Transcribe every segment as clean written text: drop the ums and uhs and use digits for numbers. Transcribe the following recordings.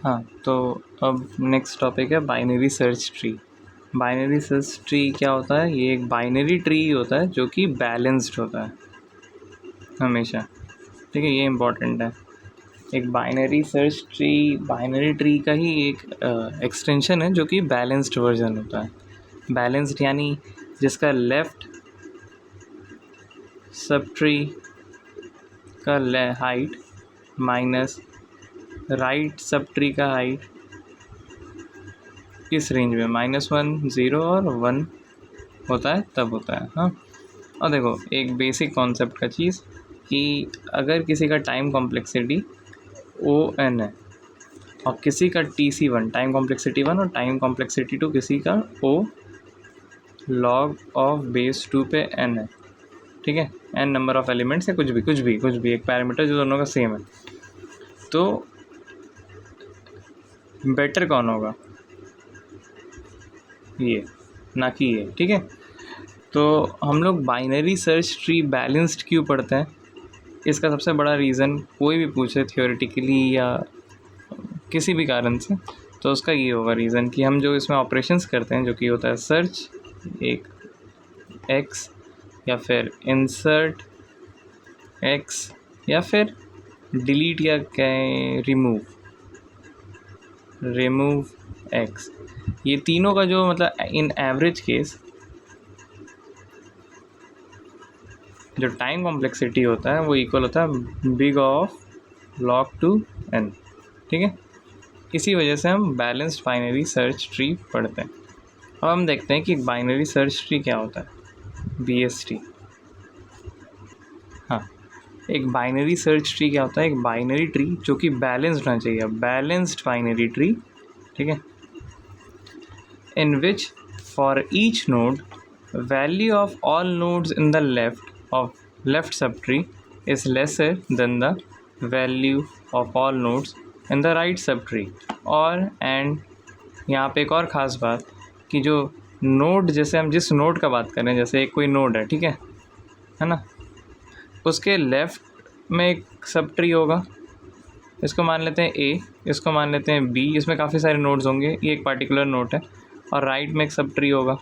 हाँ, तो अब नेक्स्ट टॉपिक है binary search tree. Binary search tree क्या होता है? ये एक बाइनरी ट्री होता है जो कि बैलेंस्ड होता है हमेशा, ठीक है। ये इम्पॉर्टेंट है। एक बाइनरी ट्री का ही एक एक्सटेंशन है जो कि बैलेंस्ड वर्जन होता है। बैलेंस्ड यानी जिसका लेफ़्ट सब ट्री का height minus right sub tree का हाइट इस रेंज में -1, 0 और 1 होता है, तब होता है। हाँ, और देखो एक बेसिक कॉन्सेप्ट का चीज़ कि अगर किसी का टाइम कॉम्प्लेक्सिटी ON है और किसी का TC1 टाइम कॉम्प्लेक्सिटी 1 और टाइम कॉम्प्लेक्सिटी 2 किसी का O log ऑफ बेस 2 पे n है, ठीक है। n नंबर ऑफ एलिमेंट्स है, कुछ भी एक पैरामीटर जो दोनों का सेम है, तो बेटर कौन होगा? ये, ना कि ये, ठीक है। तो हम लोग बाइनरी सर्च ट्री बैलेंस्ड क्यों पढ़ते हैं? इसका सबसे बड़ा रीज़न कोई भी पूछे थियोरेटिकली या किसी भी कारण से, तो उसका ये होगा रीज़न कि हम जो इसमें ऑपरेशंस करते हैं जो कि होता है सर्च एक x या फिर इंसर्ट x या फिर डिलीट या कहें रिमूव x, ये तीनों का जो मतलब इन एवरेज केस जो टाइम कॉम्प्लेक्सिटी होता है वो इक्वल होता है बिग ऑफ log 2 n, ठीक है। इसी वजह से हम बैलेंस्ड बाइनरी सर्च ट्री पढ़ते हैं। अब हम देखते हैं कि बाइनरी सर्च ट्री क्या होता है, BST। हाँ, एक बाइनरी सर्च ट्री क्या होता है? एक बाइनरी ट्री जो कि बैलेंस्ड होना चाहिए, बैलेंस्ड बाइनरी ट्री, ठीक है, in which for each node value of all nodes in the left sub tree is lesser than the value of all nodes in the right sub tree. और and यहाँ पे एक और ख़ास बात कि जो नोड, जैसे हम जिस नोड का बात कर रहे हैं, जैसे एक कोई नोड है, ठीक है ना, उसके लेफ़्ट में एक सब ट्री होगा, इसको मान लेते हैं A, इसको मान लेते हैं B, इसमें काफ़ी सारे नोड्स होंगे, ये एक पार्टिकुलर नोड है। और राइट में एक सब ट्री होगा,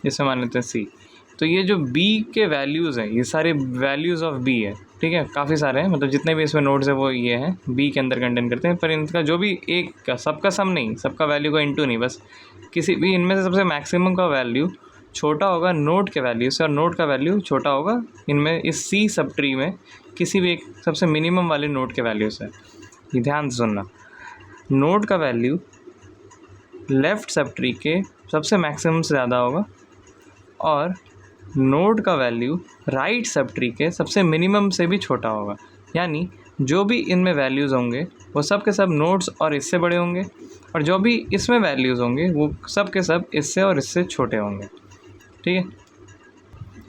जिसे मान लेते हैं C। तो ये जो B के वैल्यूज़ हैं, ये सारे वैल्यूज़ ऑफ B है, ठीक है, काफ़ी सारे हैं, मतलब जितने भी इसमें नोड्स हैं वो ये हैं, B के अंदर कंटेन करते हैं। पर इनका जो भी एक का, सबका सम नहीं, सबका वैल्यू का इंटू नहीं, बस किसी भी इनमें से सबसे मैक्सिमम का वैल्यू छोटा होगा नोड के वैल्यू से, और नोड का वैल्यू छोटा होगा इनमें इस C सब ट्री में किसी भी एक सबसे मिनिमम वाले नोड के वैल्यू से। ये ध्यान से सुनना, नोड का वैल्यू लेफ़्ट सब ट्री के सबसे मैक्सिमम से ज़्यादा होगा और नोड का वैल्यू राइट सब ट्री के सबसे मिनिमम से भी छोटा होगा। यानी जो भी इनमें वैल्यूज़ होंगे वो सब के सब नोड्स और इससे बड़े होंगे, और जो भी इसमें वैल्यूज़ होंगे वो सब के सब इससे और इससे छोटे होंगे, ठीक है।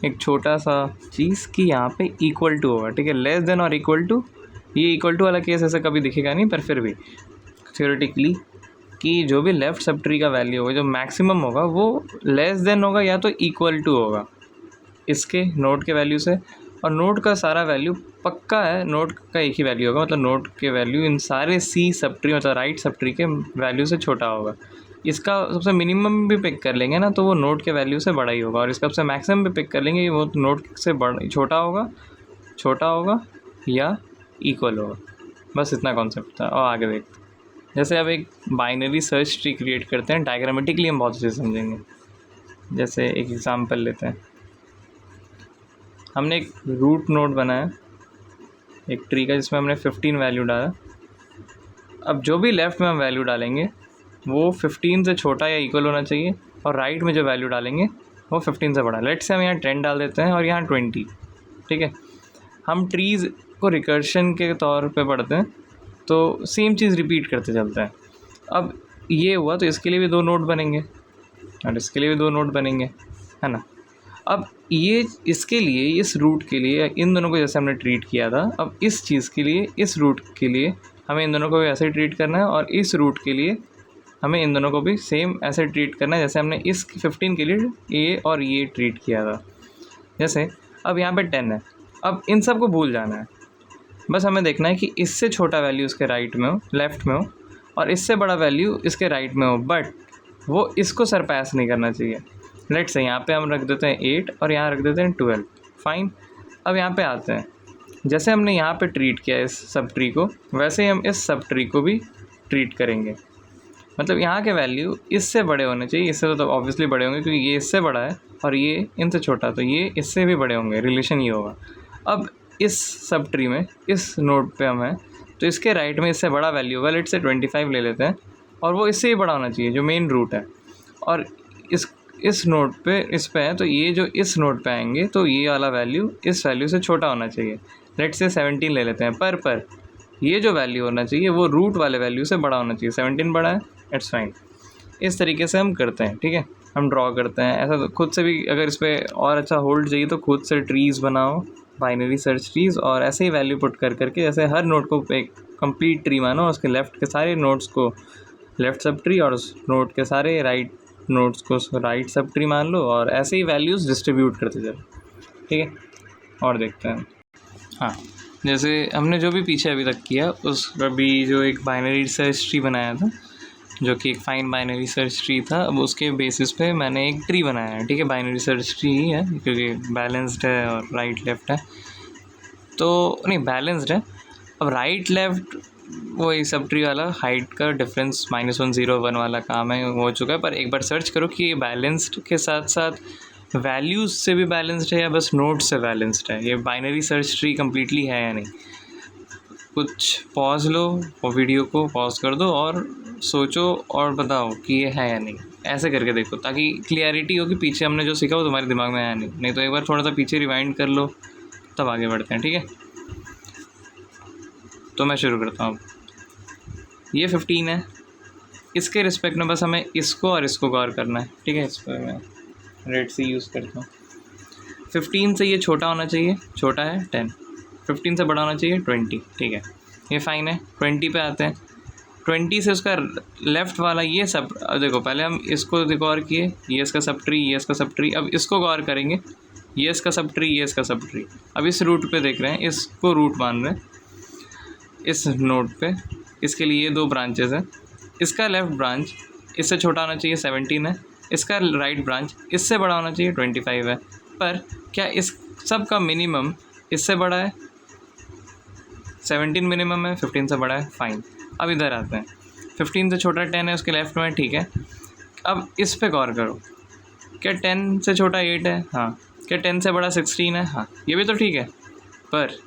एक छोटा सा चीज़ कि यहाँ पे इक्वल टू होगा, ठीक है, लेस देन और इक्वल टू। ये इक्वल टू वाला केस ऐसा कभी दिखेगा नहीं, पर फिर भी थ्योरेटिकली कि जो भी लेफ़्ट सब ट्री का वैल्यू होगा, जो मैक्सिमम होगा, वो लेस देन होगा या तो इक्वल टू होगा इसके नोड के वैल्यू से। और नोड का सारा वैल्यू पक्का है, नोड का एक ही वैल्यू होगा, मतलब नोड के वैल्यू इन सारे C सब ट्री मतलब राइट सब ट्री के वैल्यू से छोटा होगा। इसका सबसे मिनिमम भी पिक कर लेंगे ना तो वो नोड के वैल्यू से बड़ा ही होगा, और इसका सबसे मैक्सिमम भी पिक कर लेंगे वो नोड से बड़ा छोटा होगा या इक्वल होगा। बस इतना कॉन्सेप्ट था। और आगे देखते हैं, जैसे अब एक बाइनरी सर्च ट्री क्रिएट करते हैं, डायग्रामेटिकली हम बहुत अच्छे से समझेंगे। जैसे एक एग्जांपल लेते हैं, हमने एक रूट नोड बनाया एक ट्री का जिसमें हमने 15 वैल्यू डाला। अब जो भी लेफ़्ट में हम वैल्यू डालेंगे वो 15 से छोटा या इक्वल होना चाहिए, और राइट में जो वैल्यू डालेंगे वो 15 से बड़ा। लेट्स से हम यहाँ 10 डाल देते हैं और यहाँ 20, ठीक है। हम ट्रीज़ को रिकर्शन के तौर पे पढ़ते हैं, तो सेम चीज़ रिपीट करते चलते हैं। अब ये हुआ तो इसके लिए भी 2 नोड बनेंगे और इसके लिए भी 2 नोड बनेंगे, है ना। अब ये इसके लिए, इस रूट के लिए, इन दोनों को जैसे हमने ट्रीट किया था, अब इस चीज़ के लिए, इस रूट के लिए हमें इन दोनों को भी ऐसे ही ट्रीट करना है, और इस रूट के लिए हमें इन दोनों को भी सेम ऐसे ट्रीट करना है जैसे हमने इस 15 के लिए ये और ये ट्रीट किया था। जैसे अब यहाँ पे 10 है, अब इन सब को भूल जाना है, बस हमें देखना है कि इससे छोटा वैल्यू उसके राइट में हो, लेफ़्ट में हो, और इससे बड़ा वैल्यू इसके राइट में हो, बट वो इसको सरपास नहीं करना चाहिए। लेट्स से यहाँ पे हम रख देते हैं 8 और यहाँ रख देते हैं 12, फाइन। अब यहाँ पे आते हैं, जैसे हमने यहाँ पे ट्रीट किया इस सब ट्री को, वैसे ही हम इस सब ट्री को भी ट्रीट करेंगे। मतलब यहाँ के वैल्यू इससे बड़े होने चाहिए, इससे तो ऑब्वियसली बड़े होंगे क्योंकि ये इससे बड़ा है और ये इनसे छोटा, तो ये इससे भी बड़े होंगे, रिलेशन ये होगा। अब इस सब ट्री में इस नोड पे हम हैं, तो इसके राइट में इससे बड़ा वैल्यू होगा, लेट्स से 25 ले लेते हैं, और वो इससे ही बड़ा होना चाहिए जो मेन रूट है। और इस नोड पे इस पे है, तो ये जो इस नोड पे आएंगे तो ये वाला वैल्यू इस वैल्यू से छोटा होना चाहिए, लेट्स से 17 ले लेते हैं। पर ये जो वैल्यू होना चाहिए वो रूट वाले वैल्यू से बड़ा होना चाहिए, 17 बड़ा है, इट्स फाइन। इस तरीके से हम करते हैं, ठीक है, हम ड्रॉ करते हैं। ऐसा तो खुद से भी अगर इस पर और अच्छा होल्ड चाहिए तो खुद से ट्रीज़ बनाओ, बाइनरी सर्च ट्रीज़, और ऐसे ही वैल्यू पुट करके जैसे हर नोड को एक कंप्लीट ट्री मानो, उसके लेफ़्ट के सारे नोड्स को लेफ़्ट सब ट्री और उस नोड के सारे राइट नोड्स को राइट सब ट्री मान लो, और ऐसे ही वैल्यूज़ डिस्ट्रीब्यूट करते चलो, ठीक है। और देखते हैं, हाँ, जैसे हमने जो भी पीछे अभी तक किया उस अभी जो एक बाइनरी सर्च ट्री बनाया था, जो कि एक फाइन बाइनरी सर्च ट्री था, अब उसके बेसिस पे मैंने एक ट्री बनाया है, ठीक है। बाइनरी सर्च ट्री ही है क्योंकि बैलेंस्ड है और राइट लेफ़्ट है, तो नहीं बैलेंस्ड है। अब राइट लेफ़्ट वही सब ट्री वाला हाइट का डिफरेंस -1 0 1 वाला काम है, हो चुका है। पर एक बार सर्च करो कि ये बैलेंस्ड के साथ साथ वैल्यूज़ से भी बैलेंस्ड है या बस नोड से बैलेंस्ड है, ये बाइनरी सर्च ट्री कम्प्लीटली है या नहीं। कुछ पॉज लो और वीडियो को पॉज कर दो और सोचो और बताओ कि ये है या नहीं, ऐसे करके देखो ताकि क्लियरिटी हो कि पीछे हमने जो सीखा वो तुम्हारे दिमाग में आया नहीं तो एक बार थोड़ा सा पीछे रिवाइंड कर लो, तब आगे बढ़ते हैं, ठीक है। तो मैं शुरू करता हूँ। ये 15 है, इसके रिस्पेक्ट में बस हमें इसको और इसको गौर करना है, ठीक है। इस पर मैं रेड सी यूज़ करता हूँ। 15 से ये छोटा होना चाहिए, छोटा है 10, 15 से बड़ा होना चाहिए 20, ठीक है, ये फाइन है। 20 पे आते हैं, 20 से उसका लेफ़्ट वाला ये सब, अब देखो पहले हम इसको गौर किए, ये इसका सब ट्री, ये इसका सब ट्री, अब इसको गौर करेंगे, ये इसका सब ट्री, ये इसका सब ट्री। अब इस रूट पे देख रहे हैं, इसको रूट मान रहे हैं इस नोड पे, इसके लिए 2 ब्रांचेस हैं, इसका लेफ़्ट ब्रांच इससे छोटा होना चाहिए 17 है, इसका राइट ब्रांच इससे बड़ा होना चाहिए 25 है। पर क्या इस सब का मिनिमम इससे बड़ा है? 17 मिनिमम है, 15 से बड़ा है, फाइन। अब इधर आते हैं, 15 से छोटा 10 है, उसके लेफ़्ट में, ठीक है। अब इस पे गौर करो, क्या 10 से छोटा 8 है? हाँ। क्या 10 से बड़ा 16 है? हाँ, ये भी तो ठीक है। पर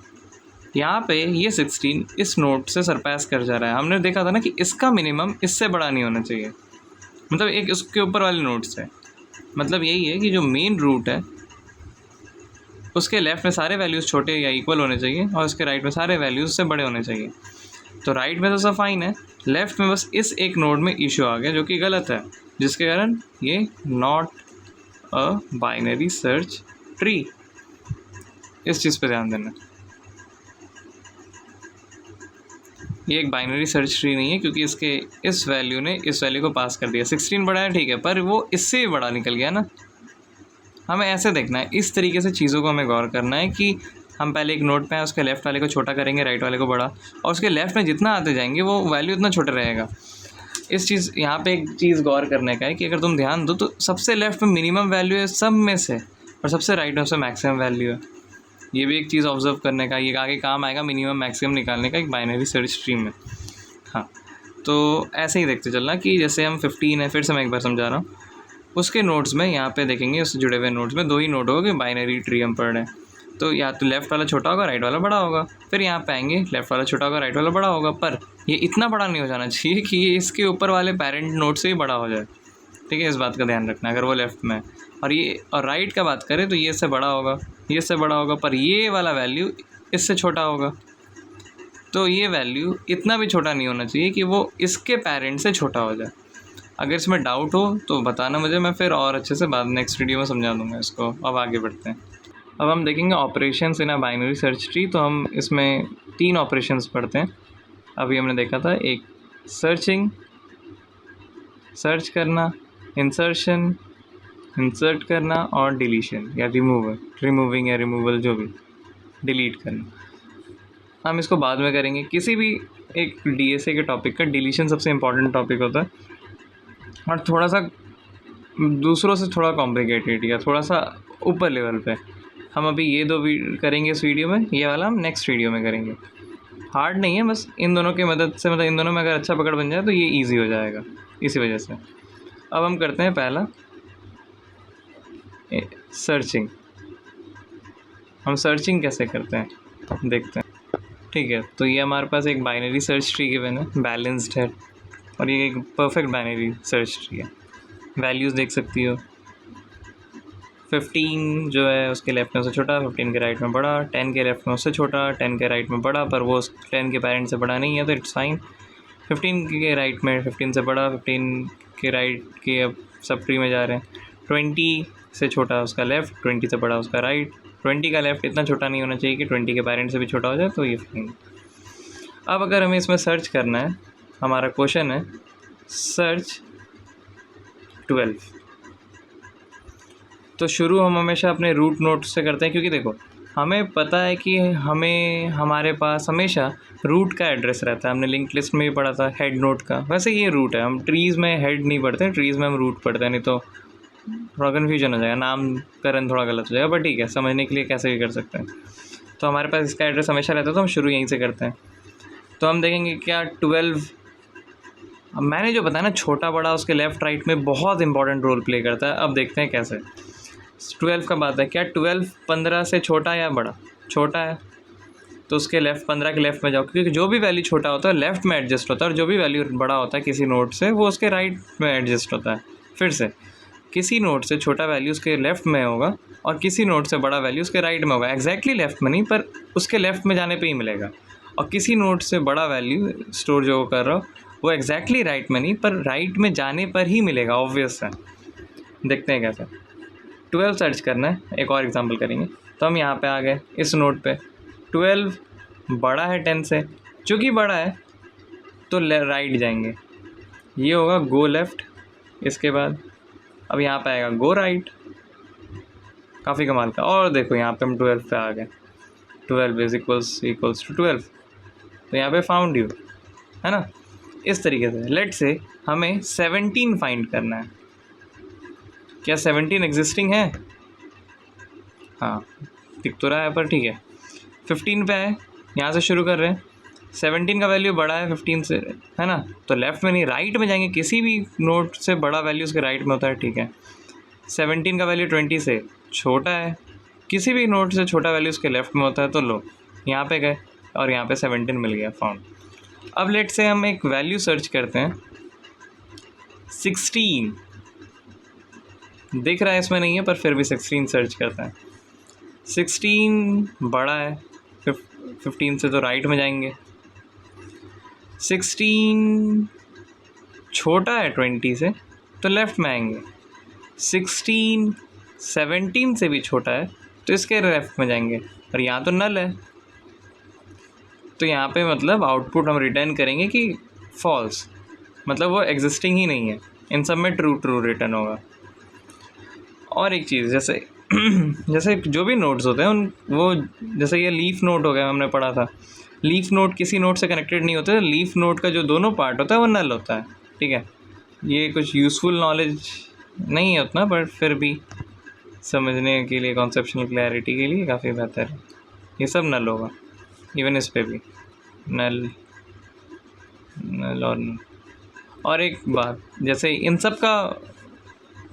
यहाँ पे ये 16 इस नोड से सरपास कर जा रहा है। हमने देखा था ना कि इसका मिनिमम इससे बड़ा नहीं होना चाहिए, मतलब एक उसके ऊपर वाले नोड से। मतलब यही है कि जो मेन रूट है उसके लेफ़्ट में सारे वैल्यूज़ छोटे या इक्वल होने चाहिए और उसके राइट में सारे वैल्यूज़ से बड़े होने चाहिए। तो राइट में तो सब फाइन है, लेफ़्ट में बस इस एक नोड में इशू आ गया जो कि गलत है, जिसके कारण ये not a binary search tree. इस चीज़ पे ध्यान देना, ये एक बाइनरी सर्च ट्री नहीं है क्योंकि इसके इस वैल्यू ने इस वैल्यू को पास कर दिया। 16 बड़ा है, ठीक है, पर वो इससे भी बड़ा निकल गया ना। हमें ऐसे देखना है, इस तरीके से चीज़ों को हमें गौर करना है कि हम पहले एक नोट पे हैं, उसके लेफ़्ट वाले को छोटा करेंगे, राइट वाले को बड़ा, और उसके लेफ़्ट में जितना आते जाएंगे वो वैल्यू उतना छोटा रहेगा। इस चीज़ यहाँ पे एक चीज़ गौर करने का है कि अगर तुम ध्यान दो तो सबसे लेफ़्ट में मिनिमम वैल्यू है सब में से, और सबसे राइट में से मैक्सिमम वैल्यू है। ये भी एक चीज़ ऑब्जर्व करने का, ये आगे काम आएगा मिनिमम मैक्सिमम निकालने का एक बाइनरी सर्च ट्री में। हाँ, तो ऐसे ही देखते चलना कि जैसे हम 15 है, फिर से मैं एक बार समझा रहा हूँ, उसके नोड्स में यहाँ पे देखेंगे, उससे जुड़े हुए नोड्स में 2 ही नोड होगा, बाइनरी ट्री हम पढ़ रहे हैं। तो या तो लेफ़्ट वाला छोटा होगा, राइट वाला बड़ा होगा। फिर यहाँ पे आएंगे, लेफ़्ट वाला छोटा होगा, राइट वाला बड़ा होगा, पर ये इतना बड़ा नहीं हो जाना चाहिए कि ये इसके ऊपर वाले पेरेंट नोड से ही बड़ा हो जाए, ठीक है। इस बात का ध्यान रखना, अगर वो लेफ़्ट में है और ये और राइट का बात करें तो ये इससे बड़ा होगा, ये इससे बड़ा होगा, पर ये वाला वैल्यू इससे छोटा होगा। तो ये वैल्यू इतना भी छोटा नहीं होना चाहिए कि वो इसके पेरेंट से छोटा हो जाए। अगर इसमें डाउट हो तो बताना मुझे, मैं फिर और अच्छे से बाद नेक्स्ट वीडियो में समझा दूँगा इसको। अब आगे बढ़ते हैं। अब हम देखेंगे operations in a binary search tree. तो हम इसमें 3 ऑपरेशंस पढ़ते हैं। अभी हमने देखा था, एक सर्चिंग, सर्च करना, इंसर्शन, इंसर्ट करना, और डिलीशन या रिमूविंग या रिमूवल, जो भी, डिलीट करना। हम इसको बाद में करेंगे। किसी भी एक DSA के टॉपिक का डिलीशन सबसे इम्पॉर्टेंट टॉपिक होता है और थोड़ा सा दूसरों से थोड़ा कॉम्प्लिकेटेड या थोड़ा सा ऊपर लेवल पे। हम अभी ये दो करेंगे इस वीडियो में, ये वाला हम नेक्स्ट वीडियो में करेंगे। हार्ड नहीं है, बस इन दोनों की मदद से, मतलब इन दोनों में अगर अच्छा पकड़ बन जाए तो ये ईजी हो जाएगा, इसी वजह से। अब हम करते हैं पहला सर्चिंग। हम सर्चिंग कैसे करते हैं देखते हैं। ठीक है, तो ये हमारे पास एक बाइनरी सर्च ट्री गिवन है, बैलेंस्ड है, और ये एक परफेक्ट बाइनरी सर्च ट्री है। वैल्यूज़ देख सकती हो, 15 जो है उसके लेफ्ट में उससे छोटा, 15 के राइट में बड़ा, 10 के लेफ्ट में उससे छोटा, 10 के राइट में बड़ा, पर वो 10 के पेरेंट से बड़ा नहीं है तो इट्स फाइन। 15 के राइट में 15 से बड़ा, 15 के राइट के अब सब ट्री में जा रहे हैं। 20 से छोटा उसका लेफ़्ट, 20 से बड़ा उसका राइट, 20 का लेफ़्ट इतना छोटा नहीं होना चाहिए कि 20 के पेरेंट से भी छोटा हो जाए, तो ये फाइन। अब अगर हमें इसमें सर्च करना है, हमारा क्वेश्चन है सर्च 12। तो शुरू हम हमेशा अपने रूट नोड से करते हैं, क्योंकि देखो हमें पता है कि हमारे पास हमेशा रूट का एड्रेस रहता है। हमने लिंक लिस्ट में भी पढ़ा था हेड नोड का, वैसे ये रूट है। हम ट्रीज़ में हेड नहीं पढ़ते, ट्रीज़ में हम रूट पढ़ते हैं, नहीं तो थोड़ा कन्फ्यूजन हो जाएगा, नामकरण थोड़ा गलत हो जाएगा, बट ठीक है, समझने के लिए कैसे भी कर सकते हैं। तो हमारे पास इसका एड्रेस हमेशा रहता है, तो हम शुरू यहीं से करते हैं। तो हम देखेंगे क्या 12, मैंने जो बताया ना छोटा बड़ा उसके लेफ़्ट राइट में बहुत इंपॉर्टेंट रोल प्ले करता है। अब देखते हैं कैसे। 12 का बात है, क्या 12 15 से छोटा या बड़ा? छोटा है, तो उसके लेफ़्ट 15 के लेफ़्ट में जाओ, क्योंकि जो भी वैल्यू छोटा होता है लेफ़्ट में एडजस्ट होता है, और जो भी वैल्यू बड़ा होता है किसी नोड से वो उसके राइट में एडजस्ट होता है। फिर से किसी नोड से छोटा वैल्यू उसके लेफ़्ट में होगा और किसी नोड से बड़ा वैल्यू उसके राइट में होगा। एग्जैक्टली लेफ़्ट में नहीं, पर उसके लेफ़्ट में जाने पे ही मिलेगा। और किसी नोड से बड़ा वैल्यू स्टोर जो कर रहा हो वो एग्जैक्टली राइट में नहीं, पर राइट में जाने पर ही मिलेगा। ऑब्वियस है। देखते हैं कैसे। 12 सर्च करना है, एक और एग्जांपल करेंगे। तो हम यहाँ पे आ गए इस नोड पे, 12 बड़ा है 10 से, चूँकि बड़ा है तो राइट जाएंगे, ये होगा गो लेफ़्ट। इसके बाद अब यहाँ पे आएगा गो राइट। काफ़ी कमाल का। और देखो यहाँ पे हम 12 पे आ गए, 12 इज इक्वल्स टू 12, तो यहाँ पे फाउंड यू, है ना। इस तरीके से लेट से हमें 17 फाइंड करना है। क्या 17 एग्जिस्टिंग है? हाँ दिख तो रहा है, पर ठीक है। 15 पे आए, यहाँ से शुरू कर रहे हैं। 17 का वैल्यू बड़ा है 15 से, है ना, तो लेफ़्ट में नहीं राइट में जाएंगे। किसी भी नोड से बड़ा वैल्यू उसके राइट में होता है, ठीक है। 17 का वैल्यू 20 से छोटा है, किसी भी नोड से छोटा वैल्यू उसके लेफ़्ट में होता है, तो लो यहाँ पे गए और यहाँ पे 17 मिल गया, फाउंड। अब लेट से हम एक वैल्यू सर्च करते हैं 16, दिख रहा है इसमें नहीं है, पर फिर भी 16 सर्च करते हैं। 16 बड़ा है 15 से, तो राइट में जाएंगे। 16 छोटा है 20 से, तो लेफ़्ट में आएंगे। 16 17 से भी छोटा है, तो इसके लेफ़्ट में जाएंगे। और यहाँ तो नल है, तो यहाँ पे मतलब आउटपुट हम रिटर्न करेंगे कि फॉल्स, मतलब वो एग्जिस्टिंग ही नहीं है। इन सब में ट्रू ट्रू रिटर्न होगा। और एक चीज़, जैसे जो भी नोड्स होते हैं उन वो, जैसे ये लीफ नोड हो गया, हमने पढ़ा था लीफ नोड किसी नोड से कनेक्टेड नहीं होते। लीफ नोड का जो दोनों पार्ट होता है वो नल होता है, ठीक है। ये कुछ यूज़फुल नॉलेज नहीं है उतना, बट फिर भी समझने के लिए, कॉन्सेप्शनल क्लैरिटी के लिए काफ़ी बेहतर है। ये सब नल होगा, इवन इस पे भी नल और एक बात, जैसे इन सब का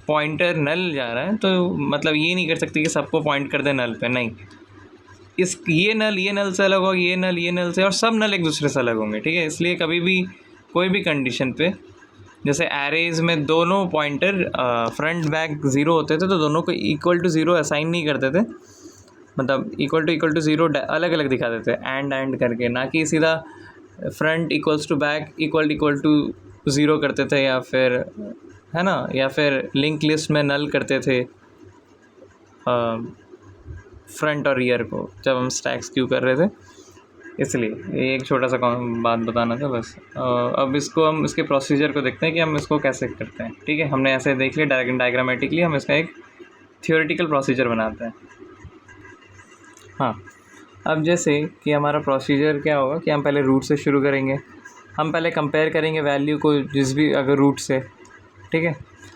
पॉइंटर नल जा रहा है, तो मतलब ये नहीं कर सकते कि सबको पॉइंट कर दे नल पे, नहीं। ये नल से अलग होगा, ये नल से, और सब नल एक दूसरे से अलग होंगे, ठीक है। इसलिए कभी भी कोई भी कंडीशन पे, जैसे एरेज में दोनों पॉइंटर फ्रंट बैक 0 होते थे, तो दोनों को इक्वल टू 0 असाइन नहीं करते थे, मतलब इक्वल टू 0 अलग अलग दिखा देते एंड करके, ना कि सीधा front equals to back equal to 0 करते थे, या फिर, है ना, या फिर लिंक लिस्ट में नल करते थे फ्रंट और रियर को जब हम स्टैक्स क्यू कर रहे थे। इसलिए ये एक छोटा सा बात बताना था बस। अब इसको हम इसके प्रोसीजर को देखते हैं कि हम इसको कैसे करते हैं, ठीक है। हमने ऐसे देख लिया डायग्रामेटिकली, हम इसका एक थियोरेटिकल प्रोसीजर बनाते हैं। हाँ, अब जैसे कि हमारा प्रोसीजर क्या होगा कि हम पहले रूट से शुरू करेंगे, हम पहले कंपेयर करेंगे वैल्यू को जिस भी अगर रूट से, ठीक है।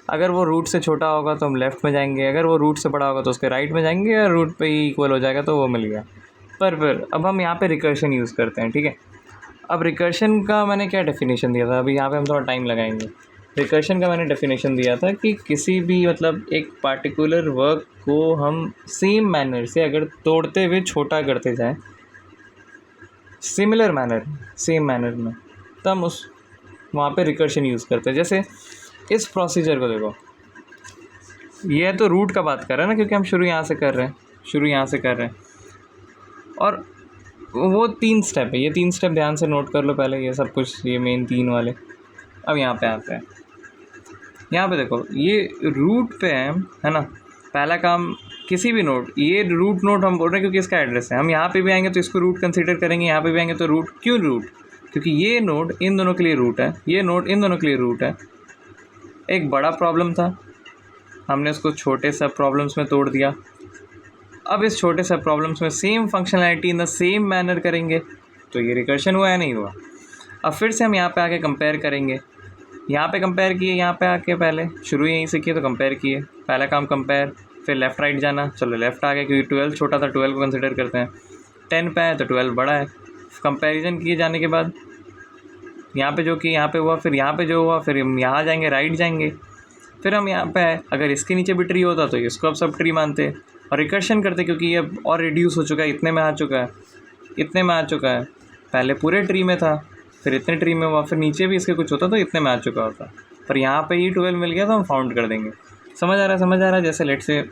अगर वो रूट से छोटा होगा तो हम लेफ़्ट में जाएंगे, अगर वो रूट से बड़ा होगा तो उसके राइट में जाएंगे, अगर रूट पे ही इक्वल हो जाएगा तो वो मिल गया। पर फिर अब हम यहाँ पे रिकर्शन यूज़ करते हैं, ठीक है। अब रिकर्शन का मैंने क्या डेफिनेशन दिया था, अभी यहाँ पे हम थोड़ा टाइम लगाएंगे। रिकर्शन का मैंने डेफिनेशन दिया था कि किसी भी मतलब एक पार्टिकुलर वर्क को हम सेम मैनर से अगर तोड़ते हुए छोटा करते जाएं, सिमिलर मैनर, सेम मैनर में, तो हम उस वहाँ पे रिकर्शन यूज़ करते हैं। जैसे इस प्रोसीजर को देखो, ये तो रूट का बात कर रहे हैं ना, क्योंकि हम शुरू यहाँ से कर रहे हैं, और वो 3 स्टेप है, ये 3 स्टेप ध्यान से नोट कर लो पहले, ये सब कुछ, ये मेन 3 वाले। अब यहाँ पे आते हैं, यहाँ पे देखो ये रूट पे है ना। पहला काम किसी भी नोड, ये रूट नोड हम बोल रहे हैं क्योंकि इसका एड्रेस है। हम यहाँ पे भी आएंगे तो इसको रूट कंसीडर करेंगे, यहाँ पे भी आएंगे तो रूट। क्यों रूट? क्योंकि ये नोड इन दोनों के लिए रूट है, ये नोड इन दोनों के लिए रूट है। एक बड़ा प्रॉब्लम था, हमने उसको छोटे सब प्रॉब्लम्स में तोड़ दिया। अब इस छोटे सब प्रॉब्लम्स में same functionality in the same manner करेंगे, तो ये रिकर्शन हुआ या नहीं हुआ। अब फिर से हम यहाँ पे आके कंपेयर करेंगे, यहाँ पे कंपेयर किए, यहाँ पे आके पहले शुरू यहीं से किए तो कंपेयर किए, पहला काम कंपेयर, फिर लेफ़्ट राइट जाना, चलो लेफ़्ट आ गया क्योंकि 12 छोटा था, 12 को कंसिडर करते हैं। 10 पे है तो 12 बड़ा है। कंपैरिजन किए जाने के बाद यहाँ पे जो कि यहाँ पे हुआ, फिर यहाँ पे जो हुआ, फिर हम यहाँ जाएंगे, राइट जाएंगे, फिर हम यहाँ पे है, अगर इसके नीचे भी ट्री होता तो इसको अब सब ट्री मानते और रिकर्शन करते, क्योंकि ये और रिड्यूस हो चुका है, इतने में आ चुका है, पहले पूरे ट्री में था, फिर इतने ट्री में हुआ, फिर नीचे भी इसके कुछ होता तो इतने में आ चुका होता, पर यहाँ पे ही 12 मिल गया तो हम फाउंड कर देंगे। समझ आ रहा है? जैसे लेट से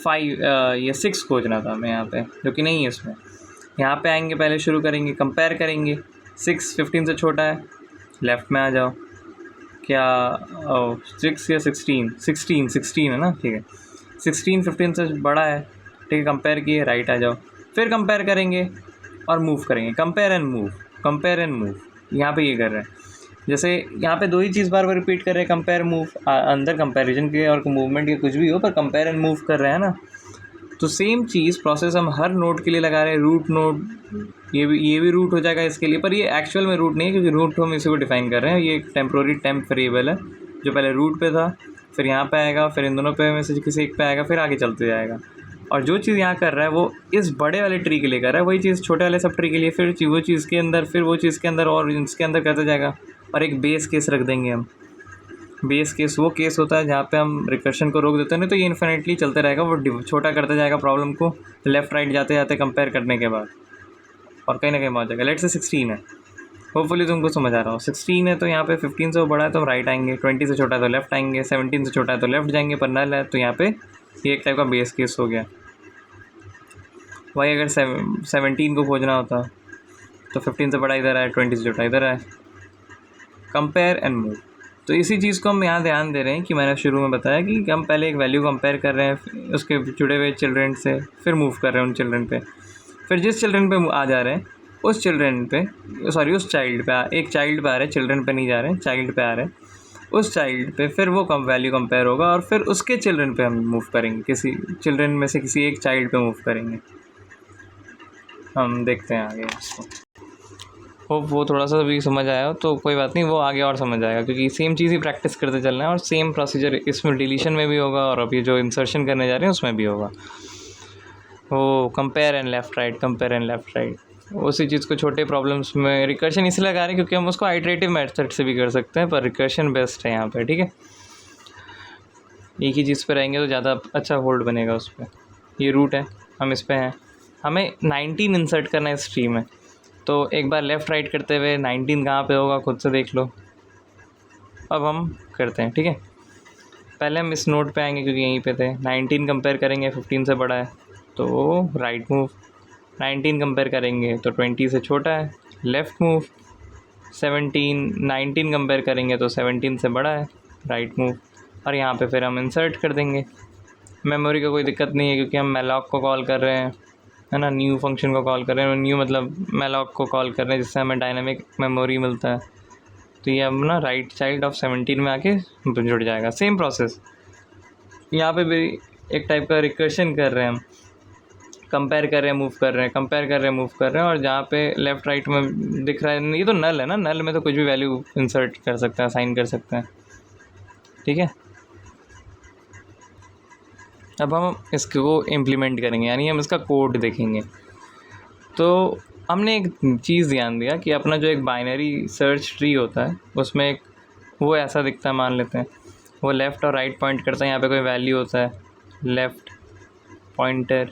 6 खोजना था हमें यहाँ पे, जो कि नहीं है इसमें। यहाँ पे आएंगे, पहले शुरू करेंगे, कंपेयर करेंगे, 6 15 से छोटा है, लेफ़्ट में आ जाओ, क्या 6 या 16 है ना, ठीक है। 16 15 से बड़ा है, ठीक है। कंपेयर किए, राइट आ जाओ, फिर कंपेयर करेंगे और मूव करेंगे, कंपेयर एंड मूव। यहाँ पे ये कर रहे हैं, जैसे यहाँ पे 2 ही चीज़ बार बार रिपीट कर रहे हैं, कंपेयर मूव, अंदर कंपैरिजन के और मूवमेंट के कुछ भी हो, पर कंपेयर एंड मूव कर रहे हैं ना। तो सेम चीज़ प्रोसेस हम हर नोड के लिए लगा रहे हैं। रूट नोड, ये भी रूट हो जाएगा इसके लिए, पर ये एक्चुअल में रूट नहीं है, क्योंकि रूट हम इसी को डिफाइन कर रहे हैं। ये एक टेम्प्रोरी टेम्प वेरिएबल है जो पहले रूट पे था, फिर यहाँ पे आएगा, फिर इन दोनों पे में से किसी एक पे आएगा, फिर आगे चलते जाएगा। और जो चीज़ यहाँ कर रहा है वो इस बड़े वाले ट्री के लिए कर रहा है, वही चीज़ छोटे वाले सब ट्री के लिए, फिर वो चीज़ के अंदर, फिर वो चीज़ के अंदर, और इसके अंदर करता जाएगा। और एक बेस केस रख देंगे हम। बेस केस वो केस होता है जहाँ पे हम रिकर्शन को रोक देते हैं, नहीं तो ये इन्फिनिटली चलते रहेगा, वो छोटा करता जाएगा प्रॉब्लम को लेफ़्ट राइट जाते जाते कंपेयर करने के बाद, और कहीं ना कहीं पहुँच जाएगा। लेट से 16 है, होपफुली तुमको समझ आ रहा हो। 16 है तो यहाँ पे 15 से वो बड़ा है तो हम राइट आएंगे, 20 से छोटा है तो लेफ़्ट आएंगे, 17 से छोटा है तो लेफ़्ट जाएंगे, पर नल है तो यहाँ पे ये एक टाइप का बेस केस हो गया। वही अगर 17 को खोजना होता तो 15 से बड़ा इधर है, 20 से छोटा इधर है, कंपेयर एंड मूव। तो इसी चीज़ को हम यहाँ ध्यान दे रहे हैं कि मैंने शुरू में बताया कि हम पहले एक वैल्यू कंपेयर कर रहे हैं उसके जुड़े हुए चिल्ड्रन से, फिर मूव कर रहे हैं उन चिल्ड्रन पे, फिर जिस चिल्ड्रन पे आ जा रहे हैं उस चिल्ड्रन पे, उस चाइल्ड पे, एक चाइल्ड पे आ रहे हैं, चिल्ड्रन पे नहीं जा रहे हैं, चाइल्ड पे आ रहे हैं, उस चाइल्ड पे फिर वो वैल्यू कंपेयर होगा और फिर उसके चिल्ड्रन पे हम मूव करेंगे, किसी चिल्ड्रन में से किसी एक चाइल्ड पे मूव करेंगे। हम देखते हैं आगे इसको। होप वो थोड़ा सा भी समझ आया हो तो कोई बात नहीं, वो आगे और समझ आएगा, क्योंकि सेम चीज़ ही प्रैक्टिस करते चलना है और सेम प्रोसीजर इसमें डिलीशन में भी होगा और अभी जो इंसर्शन करने जा रहे हैं उसमें भी होगा। वो कंपेयर एंड लेफ़्ट राइट, उसी चीज़ को छोटे प्रॉब्लम्स में रिकर्शन इसलिए लगा रहे हैं क्योंकि हम उसको आइटरेटिव मेथड से भी कर सकते हैं, पर रिकर्शन बेस्ट है यहाँ पे, ठीक है। एक ही चीज़ पे रहेंगे तो ज़्यादा अच्छा होल्ड बनेगा उस पर। ये रूट है, हम इस पर हैं, हमें 19 इंसर्ट करना है इस ट्री में, तो एक बार लेफ़्ट राइट करते हुए 19 कहाँ पे होगा खुद से देख लो। अब हम करते हैं, ठीक है। पहले हम इस नोड पे आएंगे क्योंकि यहीं पे थे, 19 कंपेयर करेंगे, 15 से बड़ा है तो राइट मूव, 19 कंपेयर करेंगे तो 20 से छोटा है, लेफ़्ट मूव, 19 कंपेयर करेंगे तो 17 से बड़ा है, राइट मूव, और यहाँ पे फिर हम इंसर्ट कर देंगे। मेमोरी का कोई दिक्कत नहीं है क्योंकि हम malloc को कॉल कर रहे हैं, है ना, न्यू फंक्शन को कॉल कर रहे हैं, न्यू मतलब malloc को कॉल कर रहे हैं जिससे हमें डायनामिक मेमोरी मिलता है। तो ये अब ना राइट चाइल्ड ऑफ 17 में आके जुड़ जाएगा। सेम प्रोसेस यहाँ पे भी एक टाइप का रिकर्शन कर रहे हैं हम, कंपेयर कर रहे हैं, मूव कर रहे हैं, कंपेयर कर रहे हैं, मूव कर रहे हैं, और जहाँ पे लेफ़्ट राइट में दिख रहा है, ये तो नल है ना, नल में तो कुछ भी वैल्यू इंसर्ट कर सकते हैं, असाइन कर सकते हैं, ठीक है। अब हम इसको इम्प्लीमेंट करेंगे, यानी हम इसका कोड देखेंगे। तो हमने एक चीज़ ध्यान दिया कि अपना जो एक बाइनरी सर्च ट्री होता है उसमें एक वो ऐसा दिखता है, मान लेते हैं वो लेफ़्ट और राइट पॉइंट करता है, यहाँ पे कोई वैल्यू होता है, लेफ़्ट पॉइंटर,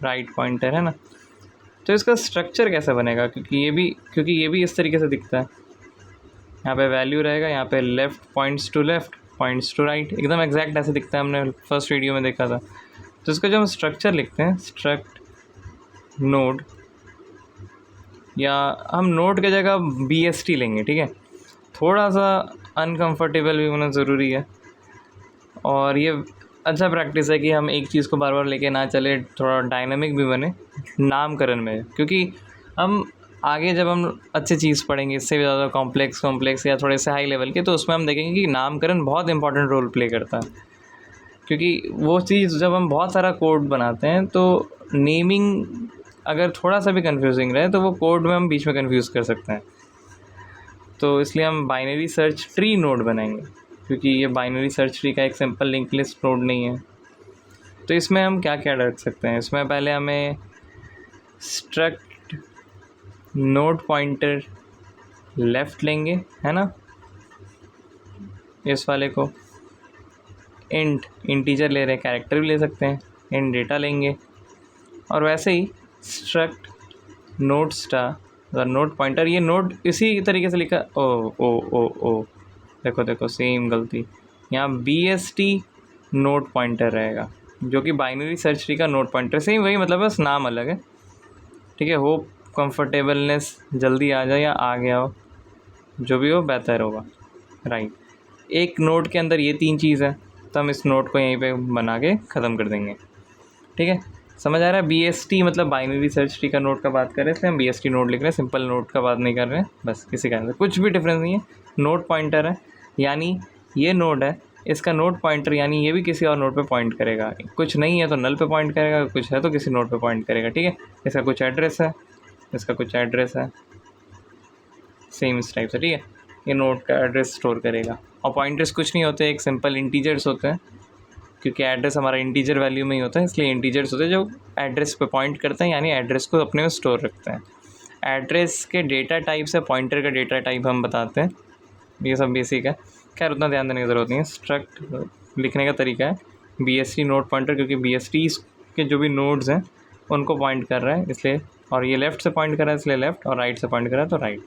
राइट पॉइंटर, है ना। तो इसका स्ट्रक्चर कैसा बनेगा, क्योंकि ये भी इस तरीके से दिखता है, यहाँ पे वैल्यू रहेगा, यहाँ पे left points to left, points to right, एकदम एग्जैक्ट ऐसे दिखता है, हमने फर्स्ट वीडियो में देखा था। तो इसका जो हम स्ट्रक्चर लिखते हैं, स्ट्रक्ट नोड, या हम नोड के जगह BST लेंगे, ठीक है। थोड़ा सा अनकंफर्टेबल भी होना ज़रूरी है, और ये अच्छा प्रैक्टिस है कि हम एक चीज़ को बार बार लेके ना चले, थोड़ा डायनामिक भी बने नामकरण में, क्योंकि हम आगे जब हम अच्छी चीज़ पढ़ेंगे इससे भी ज़्यादा कॉम्प्लेक्स या थोड़े से हाई लेवल के, तो उसमें हम देखेंगे कि नामकरण बहुत इंपॉर्टेंट रोल प्ले करता है। क्योंकि वो चीज़ जब हम बहुत सारा कोड बनाते हैं तो नेमिंग अगर थोड़ा सा भी कंफ्यूजिंग रहे तो वो कोड में हम बीच में कंफ्यूज कर सकते हैं। तो इसलिए हम बाइनरी सर्च ट्री नोड बनाएंगे, क्योंकि ये बाइनरी सर्च ट्री का एक सिंपल लिंक लिस्ट नोड नहीं है। तो इसमें हम क्या क्या रख सकते हैं, इसमें पहले हमें स्ट्रक्ट नोड पॉइंटर लेफ़्ट लेंगे, है ना, इस वाले को। इंट इंटीजर ले रहे हैं, कैरेक्टर भी ले सकते हैं, इंट डेटा लेंगे। और वैसे ही struct node star node pointer, ये नोड इसी तरीके से लिखा, ओ देखो सेम गलती, यहाँ BST नोड पॉइंटर रहेगा, जो कि बाइनरी सर्च ट्री का नोड पॉइंटर, सेम वही मतलब बस नाम अलग है, ठीक है। होप कंफर्टेबलनेस जल्दी आ जाए या आ गया हो, जो भी हो बेहतर होगा, राइट। एक नोड के अंदर ये 3 चीज़ है, तो हम इस नोड को यहीं पे बना के ख़त्म कर देंगे, ठीक है। समझ आ रहा है। BST मतलब बाइनरी सर्च ट्री का नोड का बात कर रहे हैं, इसलिए हम BST नोड लिख रहे हैं, सिंपल नोड का बात नहीं कर रहे हैं, बस किसी का कुछ भी डिफरेंस नहीं है। नोड पॉइंटर है, यानी ये नोड है, इसका नोड पॉइंटर यानी ये भी किसी और नोड पे पॉइंट करेगा, कुछ नहीं है तो नल पे पॉइंट करेगा, कुछ है तो किसी नोड पे पॉइंट करेगा, ठीक है। इसका कुछ एड्रेस है, इसका कुछ एड्रेस है, सेम इस टाइप से, ठीक है। ये नोड का एड्रेस स्टोर करेगा, और पॉइंटर्स कुछ नहीं होते, एक सिंपल इंटीजर्स होते हैं, क्योंकि एड्रेस हमारा इंटीजर वैल्यू में ही होता है, इसलिए इंटीजर्स होते हैं जो एड्रेस पे पॉइंट करते हैं, यानी एड्रेस को अपने में स्टोर रखते हैं। एड्रेस के डेटा टाइप से पॉइंटर का डेटा टाइप हम बताते हैं, ये सब बेसिक है, खैर उतना ध्यान देने की ज़रूरत नहीं है। स्ट्रक्ट लिखने का तरीका है BST नोड पॉइंटर, क्योंकि BST के जो भी नोड्स हैं उनको पॉइंट कर रहा है इसलिए, और ये लेफ़्ट से पॉइंट कर रहा है इसलिए लेफ़्ट, और राइट से पॉइंट कर रहा है तो राइट,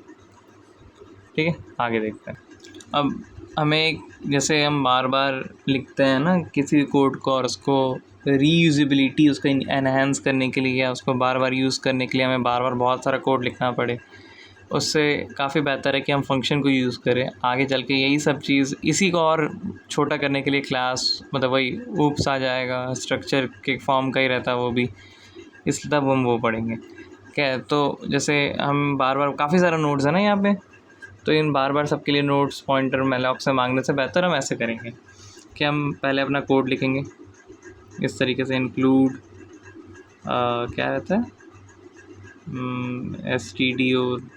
ठीक है। आगे देखते हैं। अब हमें जैसे हम बार बार लिखते हैं ना किसी कोड को, और उसको रीयूजिबिलिटी उसको एनहेंस करने के लिए या उसको बार बार यूज़ करने के लिए हमें बार बार बहुत सारा कोड लिखना पड़े, उससे काफ़ी बेहतर है कि हम फंक्शन को यूज़ करें। आगे चल के यही सब चीज़ इसी को और छोटा करने के लिए क्लास, मतलब वही ऊप्स आ जाएगा, स्ट्रक्चर के फॉर्म का ही रहता है वो भी, इसलिए तब हम वो पढ़ेंगे क्या। तो जैसे हम बार बार काफ़ी सारा नोड्स है ना यहाँ पे, तो इन बार बार सबके लिए नोड्स पॉइंटर मैलॉक से मांगने से बेहतर हम ऐसे करेंगे कि हम पहले अपना कोड लिखेंगे इस तरीके से, इंक्लूड क्या रहता है, stdio.h,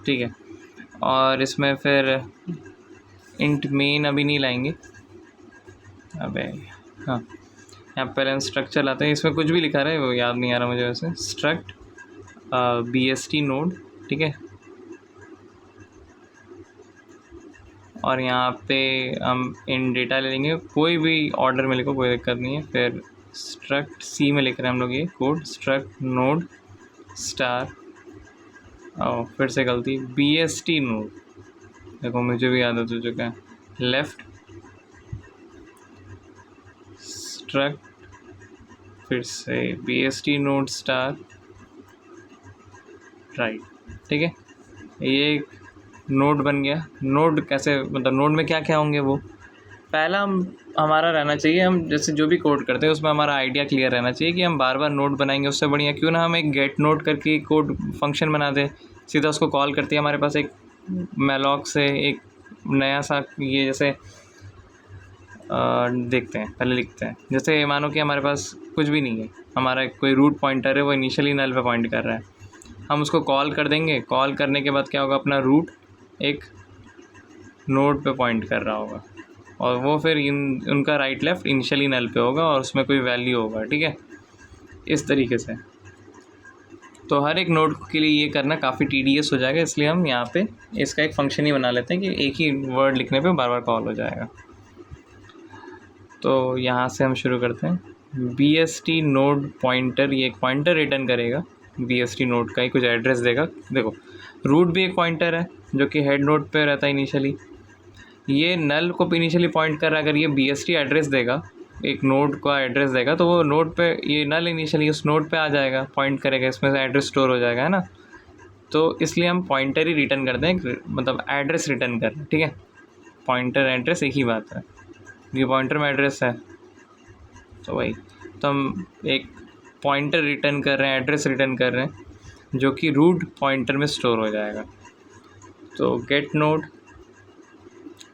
ठीक है। और इसमें फिर इंट मेन अभी नहीं लाएंगे, अबे हाँ, यहाँ पहले हम स्ट्रक्चर लाते हैं, इसमें कुछ भी लिखा रहा है वो याद नहीं आ रहा मुझे वैसे। स्ट्रक्ट BST नोड, ठीक है, और यहाँ पे हम इन डेटा ले लेंगे, कोई भी ऑर्डर में लिखो कोई दिक्कत नहीं है। फिर स्ट्रक्ट C में लिख रहे हैं हम लोग ये कोड, स्ट्रक्ट नोड स्टार, और फिर से गलती, BST नोड, देखो मुझे भी याद हो चुका है, लेफ़्ट स्ट्रक्ट, फिर से BST नोड स्टार राइट, ठीक है। ये एक नोड बन गया। नोड कैसे, मतलब नोड में क्या क्या होंगे वो पहला हमारा रहना चाहिए, हम जैसे जो भी कोड करते हैं उसमें हमारा आइडिया क्लियर रहना चाहिए कि हम बार बार नोड बनाएंगे, उससे बढ़िया क्यों ना हम एक गेट नोड करके कोड फंक्शन बना दें, सीधा उसको कॉल करती है हमारे पास एक मैलॉक से एक नया सा, ये जैसे देखते हैं, पहले लिखते हैं। जैसे मानो कि हमारे पास कुछ भी नहीं है, हमारा कोई रूट पॉइंटर है, वो इनिशियली नल पे पॉइंट कर रहा है, हम उसको कॉल कर देंगे। कॉल करने के बाद क्या होगा, अपना रूट एक नोड पे पॉइंट कर रहा होगा और वो फिर उनका राइट लेफ़्ट इनिशियली नल पे होगा और उसमें कोई वैल्यू होगा, ठीक है, इस तरीके से। तो हर एक नोड के लिए ये करना काफ़ी टीडियस हो जाएगा, इसलिए हम यहाँ पे इसका एक फंक्शन ही बना लेते हैं कि एक ही वर्ड लिखने पे बार बार कॉल हो जाएगा। तो यहाँ से हम शुरू करते हैं। BST नोड पॉइंटर, ये एक पॉइंटर रिटर्न करेगा, BST नोड का ही कुछ एड्रेस देगा। देखो रूट भी एक पॉइंटर है जो कि हेड नोड पे रहता है इनिशियली, ये नल को इनिशियली पॉइंट कर रहा है। अगर ये BST एड्रेस देगा, एक नोड का एड्रेस देगा, तो वो नोड पे ये नल इनिशियली उस नोड पे आ जाएगा, पॉइंट करेगा, इसमें से एड्रेस स्टोर हो जाएगा, है ना। तो इसलिए हम पॉइंटर ही रिटर्न करते हैं, मतलब एड्रेस रिटर्न कर रहे हैं, ठीक है। पॉइंटर एड्रेस एक ही बात है, ये पॉइंटर में एड्रेस है तो वही, तो हम एक पॉइंटर रिटर्न कर रहे हैं, एड्रेस रिटर्न कर रहे हैं जो कि रूट पॉइंटर में स्टोर हो जाएगा। तो get node,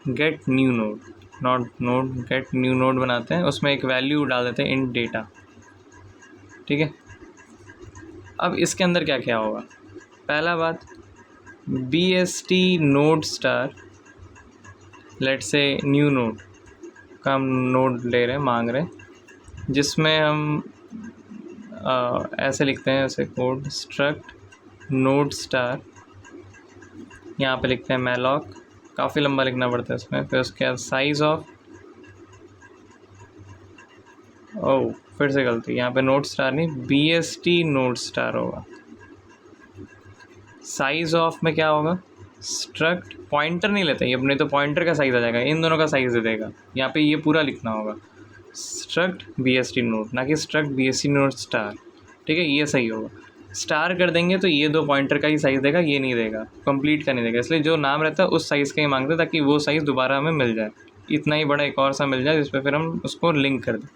get new node, not node, get new node बनाते हैं, उसमें एक वैल्यू डाल देते हैं इन डेटा, ठीक है। अब इसके अंदर क्या क्या होगा, पहला बात BST नोड स्टार, लेट से न्यू नोड का हम नोड ले रहे हैं, मांग रहे हैं, जिसमें हम ऐसे लिखते हैं, ऐसे कोड स्ट्रक्ट नोड स्टार, यहाँ पे लिखते हैं मैलॉक, काफ़ी लंबा लिखना पड़ता है इसमें। फिर उसके बाद साइज़ ऑफ, ओह फिर से गलती, यहाँ पे नोड स्टार नहीं, BST नोड स्टार होगा। साइज़ ऑफ में क्या होगा, स्ट्रक्ट पॉइंटर नहीं लेते ये अपने, तो पॉइंटर का साइज़ आ जाएगा, इन दोनों का साइज़ दे देगा, यहाँ पे ये पूरा लिखना होगा, स्ट्रक्ट BST नोड, ना कि स्ट्रक्ट BST नोड स्टार, ठीक है, ये सही होगा। स्टार कर देंगे तो ये दो पॉइंटर का ही साइज़ देगा, ये नहीं देगा, कंप्लीट का नहीं देगा, इसलिए जो नाम रहता है उस साइज़ का ही मांगते हैं ताकि वो साइज़ दोबारा हमें मिल जाए, इतना ही बड़ा एक और सा मिल जाए जिस पर फिर हम उसको लिंक कर दें।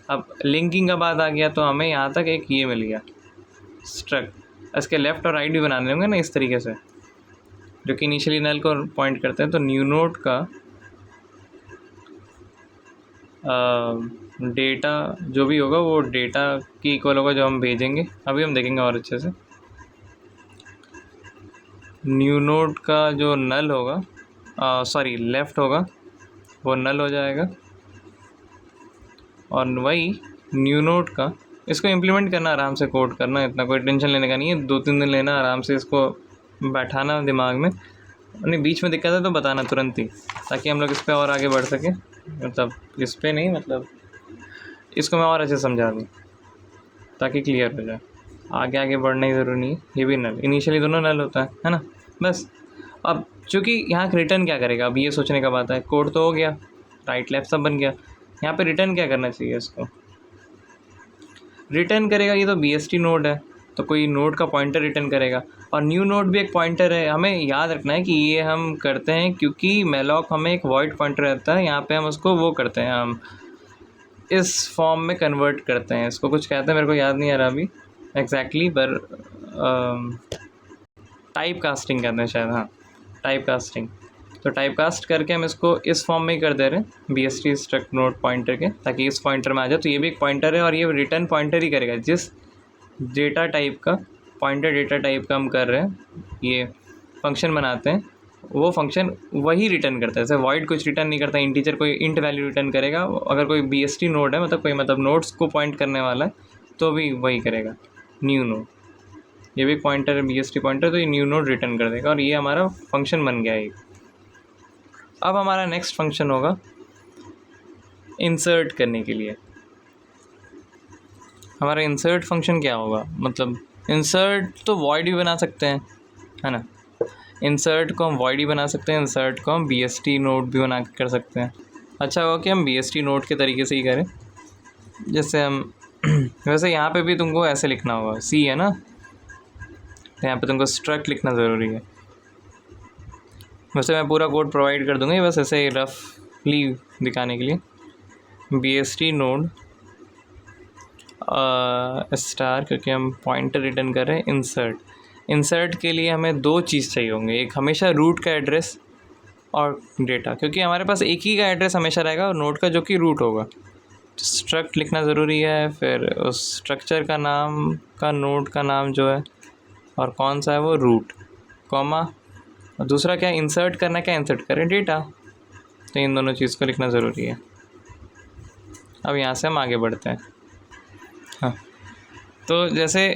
अब लिंकिंग का बाद आ गया तो हमें यहाँ तक एक ये मिल गया स्ट्रक्ट, इसके लेफ़्ट और राइट भी बनाने होंगे ना इस तरीके से, जो कि इनिशियली नल को पॉइंट करते हैं। तो न्यू नोड का डेटा जो भी होगा वो डेटा की इक्वल होगा जो हम भेजेंगे, अभी हम देखेंगे और अच्छे से। न्यू नोड का जो नल होगा, सॉरी लेफ़्ट होगा, वो नल हो जाएगा, और वही न्यू नोड का, इसको इम्प्लीमेंट करना, आराम से कोड करना, इतना कोई टेंशन लेने का नहीं है, 2-3 दिन लेना, आराम से इसको बैठाना दिमाग में, नहीं बीच में दिक्कत है तो बताना तुरंत ही, ताकि हम लोग इस पर और आगे बढ़ सकें, मतलब इस पर नहीं, मतलब इसको मैं और अच्छे से समझा दूँ ताकि क्लियर हो जाए, आगे आगे बढ़ना ही ज़रूरी नहीं है। ये भी नल, इनिशियली दोनों नल होता है ना, बस। अब चूँकि यहाँ रिटर्न क्या करेगा, अब ये सोचने का बात है, कोड तो हो गया, राइट लेफ्ट सब बन गया, यहाँ पे रिटर्न क्या करना चाहिए, इसको रिटर्न करेगा, ये तो BST नोड है तो कोई नोड का पॉइंटर रिटर्न करेगा, और न्यू नोड भी एक पॉइंटर है। हमें याद रखना है कि ये हम करते हैं क्योंकि मैलॉक हमें एक वॉइड पॉइंटर रहता है, यहाँ पे हम उसको वो करते हैं, हम इस फॉर्म में कन्वर्ट करते हैं, इसको कुछ कहते हैं, मेरे को याद नहीं आ रहा अभी एग्जैक्टली, पर टाइप कास्टिंग कहते हैं शायद, हाँ टाइप कास्टिंग। तो टाइप कास्ट करके हम इसको इस फॉर्म में ही कर दे रहे हैं BST स्ट्रक्ट नोड पॉइंटर के, ताकि इस पॉइंटर में आ जाए। तो ये भी एक पॉइंटर है और ये रिटर्न पॉइंटर ही करेगा, जिस डेटा टाइप का पॉइंटर डेटा टाइप का हम कर रहे हैं, ये फंक्शन बनाते हैं, वो फंक्शन वही रिटर्न करता है। जैसे वॉइड कुछ रिटर्न नहीं करता, इंटीजर कोई इंट वैल्यू रिटर्न करेगा, अगर कोई BST नोड है, मतलब कोई मतलब नोड्स को पॉइंट करने वाला है तो भी वही करेगा। न्यू नोड, ये भी पॉइंटर है BST पॉइंटर, तो ये न्यू नोड रिटर्न कर देगा और ये हमारा फंक्शन बन गया एक। अब हमारा नेक्स्ट फंक्शन होगा इंसर्ट करने के लिए। हमारा इंसर्ट फंक्शन क्या होगा, मतलब इंसर्ट तो वॉइड भी बना सकते हैं, है ना, इंसर्ट को हम वॉइड ही बना सकते हैं, इंसर्ट को हम BST नोड भी बना के कर सकते हैं। अच्छा होगा कि हम BST नोड के तरीके से ही करें, जैसे हम वैसे यहाँ पे भी तुमको ऐसे लिखना होगा, C है ना, तो यहाँ पे तुमको स्ट्रक्ट लिखना ज़रूरी है। वैसे मैं पूरा कोड प्रोवाइड कर दूँगा, बस ऐसे रफली दिखाने के लिए। BST नोड स्टार, क्योंकि हम पॉइंटर रिटर्न कर रहे हैं। इंसर्ट के लिए हमें 2 चीज़ चाहिए होंगे, एक हमेशा रूट का एड्रेस, और डेटा, क्योंकि हमारे पास एक ही का एड्रेस हमेशा रहेगा और नोड का जो कि रूट होगा। स्ट्रक्ट लिखना ज़रूरी है, फिर उस स्ट्रक्चर का नाम का नोड का नाम जो है और कौन सा है वो रूट, कॉमा, और दूसरा क्या इंसर्ट करना, क्या इंसर्ट करें, डेटा। तो इन दोनों चीज़ को लिखना ज़रूरी है। अब यहाँ से हम आगे बढ़ते हैं। हाँ, तो जैसे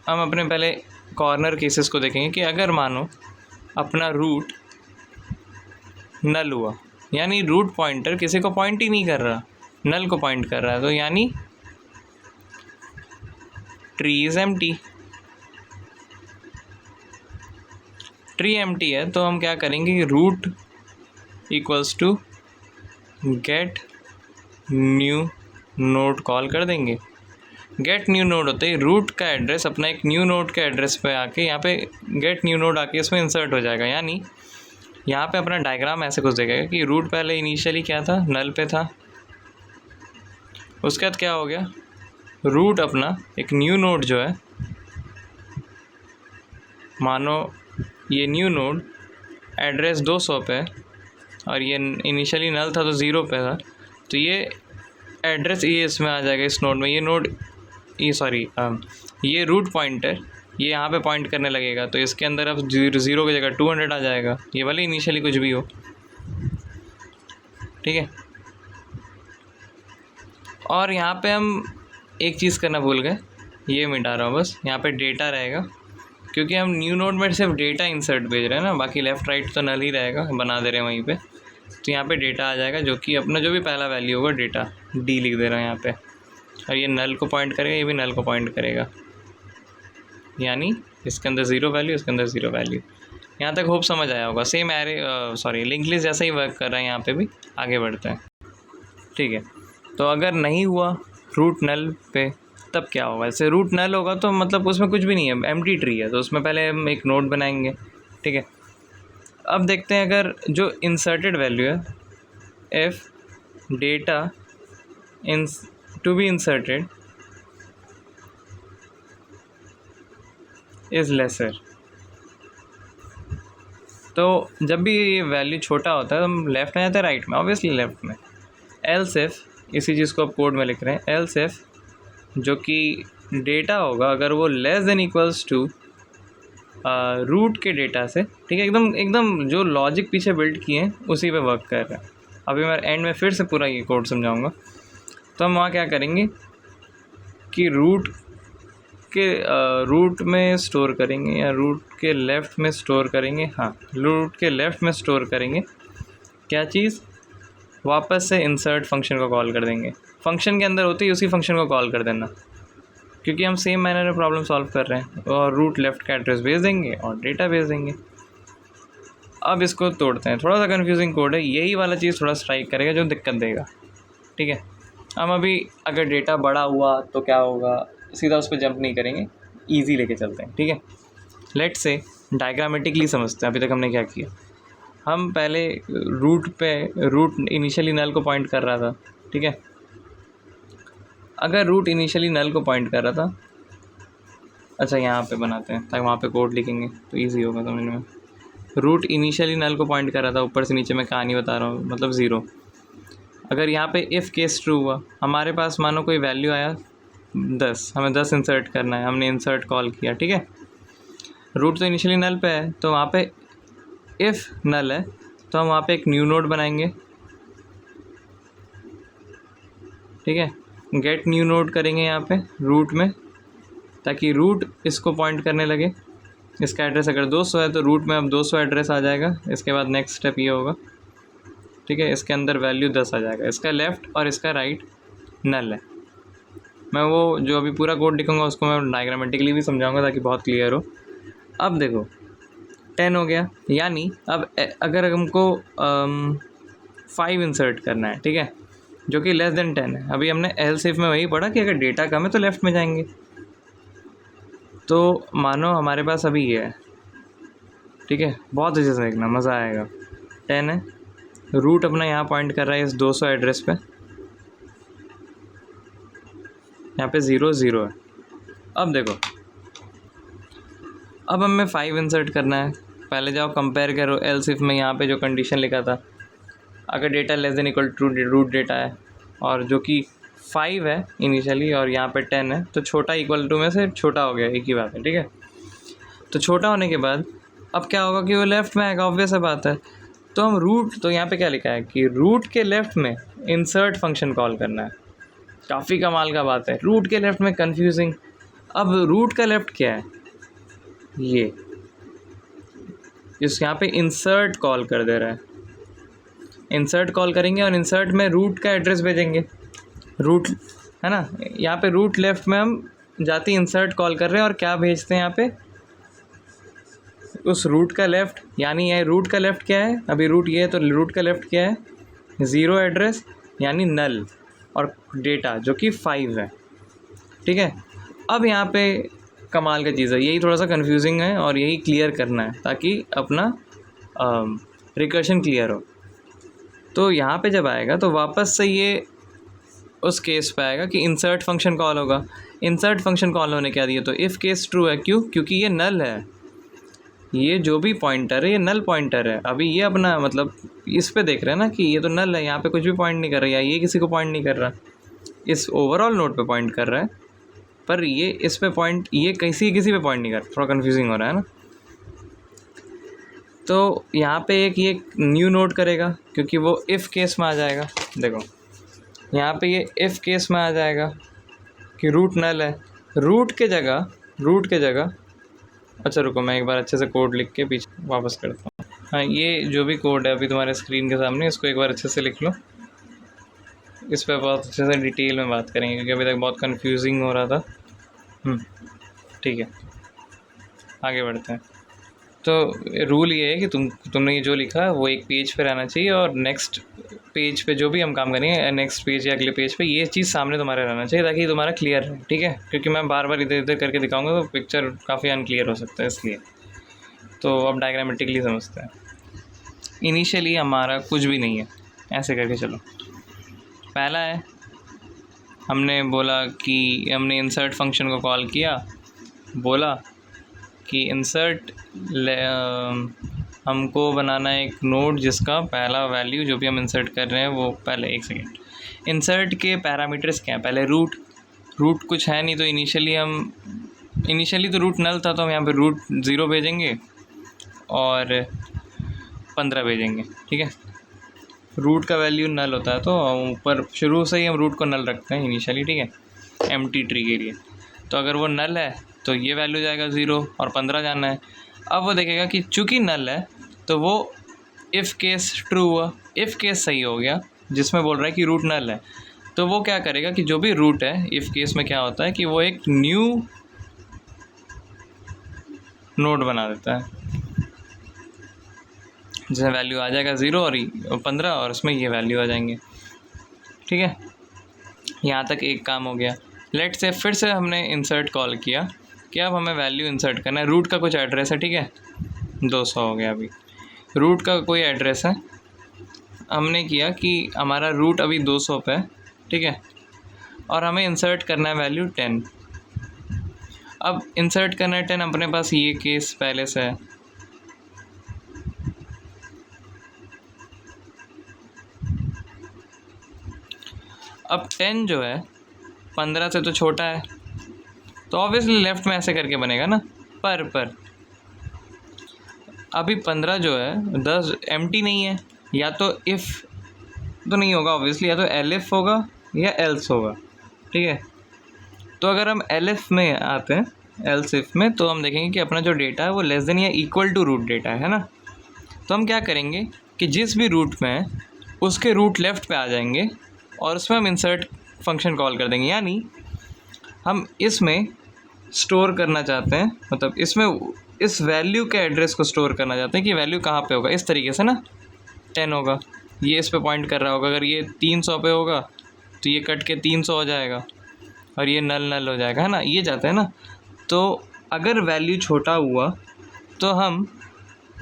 हम अपने पहले कॉर्नर केसेस को देखेंगे कि अगर मानो अपना रूट नल हुआ, यानी रूट पॉइंटर किसी को पॉइंट ही नहीं कर रहा, नल को पॉइंट कर रहा है, तो यानी tree is empty. Tree empty है तो हम क्या करेंगे कि root equals to get new node call कर देंगे। गेट न्यू नोड होते ही रूट का एड्रेस अपना एक न्यू नोड के एड्रेस पे आके यहाँ पे गेट न्यू नोड आके इसमें इंसर्ट हो जाएगा। यानी यहाँ पे अपना डायग्राम ऐसे कुछ देखेगा कि रूट पहले इनिशियली क्या था, नल पे था, उसके बाद क्या हो गया, रूट अपना एक न्यू नोड जो है, मानो ये न्यू नोड एड्रेस 200 पे और ये इनिशियली नल था तो 0 पे था, तो ये एड्रेस ये इसमें आ जाएगा इस नोड में। ये नोड ये रूट पॉइंटर ये यहाँ पे पॉइंट करने लगेगा, तो इसके अंदर अब 0 की जगह 200 आ जाएगा, ये वाले इनिशियली कुछ भी हो। ठीक है, और यहाँ पे हम एक चीज़ करना भूल गए, ये मिटा रहा हूँ बस, यहाँ पे डेटा रहेगा क्योंकि हम न्यू नोड में सिर्फ डेटा इंसर्ट भेज रहे हैं ना, बाकी लेफ़्ट राइट तो नल ही रहेगा, बना दे रहे हैं वहीं पे। तो यहाँ पे डेटा आ जाएगा जो कि अपना जो भी पहला वैल्यू होगा डेटा डी लिख दे रहे हैं यहाँ पे, और ये नल को पॉइंट करेगा, ये भी नल को पॉइंट करेगा, यानी इसके अंदर 0 वैल्यू, इसके अंदर 0 वैल्यू। यहाँ तक होप समझ आया होगा। सेम लिंक लिस्ट जैसा ही वर्क कर रहा है यहाँ पे भी। आगे बढ़ते हैं। ठीक है, तो अगर नहीं हुआ रूट नल पे तब क्या होगा। जैसे रूट नल होगा तो मतलब उसमें कुछ भी नहीं है, एम्प्टी ट्री है, तो उसमें पहले हम एक नोड बनाएंगे। ठीक है, अब देखते हैं अगर जो इंसर्टेड वैल्यू है, if data in to be inserted is lesser, तो जब भी ये वैल्यू छोटा होता है तो हम लेफ़्ट में जाते हैं, राइट में, ऑब्वियसली लेफ़्ट में। एल्स इफ, इसी चीज़ को आप कोड में लिख रहे हैं, एल्स इफ जो कि डेटा होगा अगर वो less than equals to root के डेटा से, ठीक है, एकदम जो लॉजिक पीछे बिल्ड किए हैं उसी पे वर्क कर रहा है। अभी मैं एंड में फिर से पूरा ये कोड समझाऊंगा। तो हम वहाँ क्या करेंगे कि रूट में स्टोर करेंगे या रूट के लेफ़्ट में स्टोर करेंगे, हाँ रूट के लेफ़्ट में स्टोर करेंगे क्या चीज़, वापस से इंसर्ट फंक्शन को कॉल कर देंगे। फंक्शन के अंदर होती है उसी फंक्शन को कॉल कर देना, क्योंकि हम सेम मैनर में प्रॉब्लम सॉल्व कर रहे हैं, और रूट लेफ़्ट का एड्रेस भेज देंगे और डेटा भेज देंगे। अब इसको तोड़ते हैं, थोड़ा सा कन्फ्यूजिंग कोड है, यही वाला चीज़ थोड़ा स्ट्राइक करेगा जो दिक्कत देगा। ठीक है, हम अभी अगर डेटा बड़ा हुआ तो क्या होगा, सीधा उस पर जंप नहीं करेंगे, ईजी लेके चलते हैं। ठीक है, लेट्स से डायग्रामेटिकली समझते हैं अभी तक हमने क्या किया। हम पहले रूट इनिशियली नल को पॉइंट कर रहा था। ठीक है, अगर रूट इनिशियली नल को पॉइंट कर रहा था, अच्छा यहाँ पे बनाते हैं ताकि वहाँ पे कोड लिखेंगे तो इजी होगा समझने में। रूट इनिशियली नल को पॉइंट कर रहा था, ऊपर से नीचे मैं कहानी बता रहा हूँ, मतलब 0। अगर यहाँ पे इफ़ केस ट्रू हुआ, हमारे पास मानो कोई वैल्यू आया 10, हमें 10 इंसर्ट करना है, हमने इंसर्ट कॉल किया। ठीक है, रूट तो इनिशियली नल पे है, तो वहाँ पे इफ़ नल है तो हम वहाँ पे एक न्यू नोड बनाएंगे। ठीक है, गेट न्यू नोड करेंगे यहाँ पे रूट में, ताकि रूट इसको पॉइंट करने लगे। इसका एड्रेस अगर 200 है तो रूट में अब 200 एड्रेस आ जाएगा। इसके बाद नेक्स्ट स्टेप ये होगा, ठीक है, इसके अंदर वैल्यू 10 आ जाएगा। इसका लेफ़्ट और इसका राइट नल है। मैं वो जो अभी पूरा कोड लिखूँगा उसको मैं डायग्रामेटिकली भी समझाऊँगा ताकि बहुत क्लियर हो। अब देखो 10 हो गया, यानी अब अगर हमको 5 इंसर्ट करना है, ठीक है, जो कि लेस देन 10 है। अभी हमने एल्स इफ में वही पढ़ा कि अगर डेटा कम है तो लेफ़्ट में जाएंगे। तो मानो हमारे पास अभी ये है, ठीक है, बहुत अच्छे से देखना, मज़ा आएगा। 10 है, रूट अपना यहाँ पॉइंट कर रहा है इस 200 एड्रेस पे, यहाँ पे 0 0 है। अब देखो, अब हमें 5 इंसर्ट करना है, पहले जाओ कंपेयर करो एल्स इफ में यहाँ पे जो कंडीशन लिखा था, अगर data less than equal to root data है और जो कि 5 है इनिशियली और यहाँ पे 10 है, तो छोटा इक्वल टू में से छोटा हो गया, एक ही बात है, ठीक है। तो छोटा होने के बाद अब क्या होगा कि वो लेफ़्ट में आएगा, ऑब्वियस बात है। तो हम रूट, तो यहाँ पे क्या लिखा है कि रूट के लेफ़्ट में इंसर्ट फंक्शन कॉल करना है। काफ़ी कमाल का बात है, रूट के लेफ़्ट में कन्फ्यूजिंग। अब रूट का लेफ़्ट क्या है, ये इस यहाँ पे इंसर्ट कॉल कर दे रहा है। इंसर्ट कॉल करेंगे और इंसर्ट में रूट का एड्रेस भेजेंगे, रूट है ना। यहाँ पे रूट लेफ़्ट में हम जाते इंसर्ट कॉल कर रहे हैं और क्या भेजते हैं यहाँ पे, उस रूट का लेफ़्ट, यानी ये रूट का लेफ़्ट क्या है, अभी रूट ये है तो रूट का लेफ़्ट क्या है, 0 एड्रेस यानी नल और डेटा जो कि 5 है, ठीक है। अब यहाँ पे कमाल का चीज़ है, यही थोड़ा सा कंफ्यूजिंग है और यही क्लियर करना है ताकि अपना रिकर्शन क्लियर हो। तो यहाँ पे जब आएगा तो वापस से ये उस केस पे आएगा कि इंसर्ट फंक्शन कॉल होगा। इंसर्ट फंक्शन कॉल होने क्या दिया, तो इफ़ केस ट्रू है, क्यों, क्योंकि ये नल है, ये जो भी पॉइंटर है ये नल पॉइंटर है। अभी ये अपना मतलब इस पे देख रहे हैं ना कि ये तो नल है, यहाँ पे कुछ भी पॉइंट नहीं कर रहा, या ये किसी को पॉइंट नहीं कर रहा, इस ओवरऑल नोड पे पॉइंट कर रहा है, पर ये इस पे पॉइंट, ये किसी पे पॉइंट नहीं कर रहा, थोड़ा कन्फ्यूजिंग हो रहा है ना। तो यहाँ पे एक ये न्यू नोड करेगा क्योंकि वो इफ़ केस में आ जाएगा। देखो यहाँ पे ये इफ़ केस में आ जाएगा कि रूट नल है, रूट के जगह अच्छा रुको, मैं एक बार अच्छे से कोड लिख के पीछे वापस करता हूँ। हाँ, ये जो भी कोड है अभी तुम्हारे स्क्रीन के सामने, इसको एक बार अच्छे से लिख लो, इस पर बहुत अच्छे से डिटेल में बात करेंगे क्योंकि अभी तक बहुत कंफ्यूजिंग हो रहा था। ठीक है, आगे बढ़ते हैं। तो रूल ये है कि तुमने ये जो लिखा है वो एक पेज पे रहना चाहिए और नेक्स्ट पेज पे जो भी हम काम करेंगे, नेक्स्ट पेज या अगले पेज पे ये चीज़ सामने तुम्हारे रहना चाहिए ताकि तुम्हारा क्लियर है, ठीक है। क्योंकि मैं बार बार इधर इधर करके दिखाऊंगा तो पिक्चर काफ़ी अनक्लियर हो सकता है, इसलिए। तो अब डायग्रामेटिकली समझते हैं। इनिशियली हमारा कुछ भी नहीं है, ऐसे करके चलो। पहला है, हमने बोला कि हमने इंसर्ट फंक्शन को कॉल किया, बोला कि इंसर्ट हमको बनाना है एक नोड जिसका पहला वैल्यू जो भी हम इंसर्ट कर रहे हैं वो, पहले एक सेकेंड, इंसर्ट के पैरामीटर्स क्या हैं, पहले रूट कुछ है नहीं, तो इनिशियली तो रूट नल था, तो हम यहाँ पे रूट 0 भेजेंगे और 15 भेजेंगे, ठीक है। रूट का वैल्यू नल होता है तो ऊपर शुरू से ही हम रूट को नल रखते हैं इनिशियली, ठीक है, एम्प्टी ट्री के लिए। तो अगर वो नल है तो ये वैल्यू जाएगा 0 और 15 जाना है। अब वो देखेगा कि चूँकि नल है तो वो इफ़ केस ट्रू हुआ, इफ़ केस सही हो गया जिसमें बोल रहा है कि रूट नल है, तो वो क्या करेगा कि जो भी रूट है, इफ़ केस में क्या होता है कि वो एक न्यू नोड बना देता है जिसमें वैल्यू आ जाएगा 0 और 15 और उसमें ये वैल्यू आ जाएंगे, ठीक है। यहाँ तक एक काम हो गया। लेट्स से फिर से हमने इंसर्ट कॉल किया कि अब हमें वैल्यू इंसर्ट करना है, रूट का कुछ एड्रेस है, ठीक है, 200 हो गया। अभी रूट का कोई एड्रेस है, हमने किया कि हमारा रूट अभी 200 पे है, ठीक है, और हमें इंसर्ट करना है वैल्यू 10। अब इंसर्ट करना है 10, अपने पास ये केस पहले से है, अब 10 जो है 15 से तो छोटा है, तो ऑब्वियसली लेफ़्ट में ऐसे करके बनेगा ना, पर अभी 15 जो है 10 एम्प्टी नहीं है, या तो इफ़ तो नहीं होगा ऑब्वियसली, या तो एलिफ होगा या एल्स होगा, ठीक है। तो अगर हम एलिफ में आते हैं, एल्स इफ में, तो हम देखेंगे कि अपना जो डेटा है वो लेस देन या इक्वल टू रूट डेटा है ना। तो हम क्या करेंगे कि जिस भी रूट में है उसके रूट लेफ़्ट पे आ जाएंगे और उसमें हम इंसर्ट फंक्शन कॉल कर देंगे, यानी हम इसमें स्टोर करना चाहते हैं, मतलब इसमें इस वैल्यू के एड्रेस को स्टोर करना चाहते हैं कि वैल्यू कहाँ पे होगा, इस तरीके से ना 10 होगा, ये इस पे पॉइंट कर रहा होगा, अगर ये 300 पे होगा तो ये कट के 300 हो जाएगा और ये नल हो जाएगा, है ना, ये जाता है ना। तो अगर वैल्यू छोटा हुआ तो हम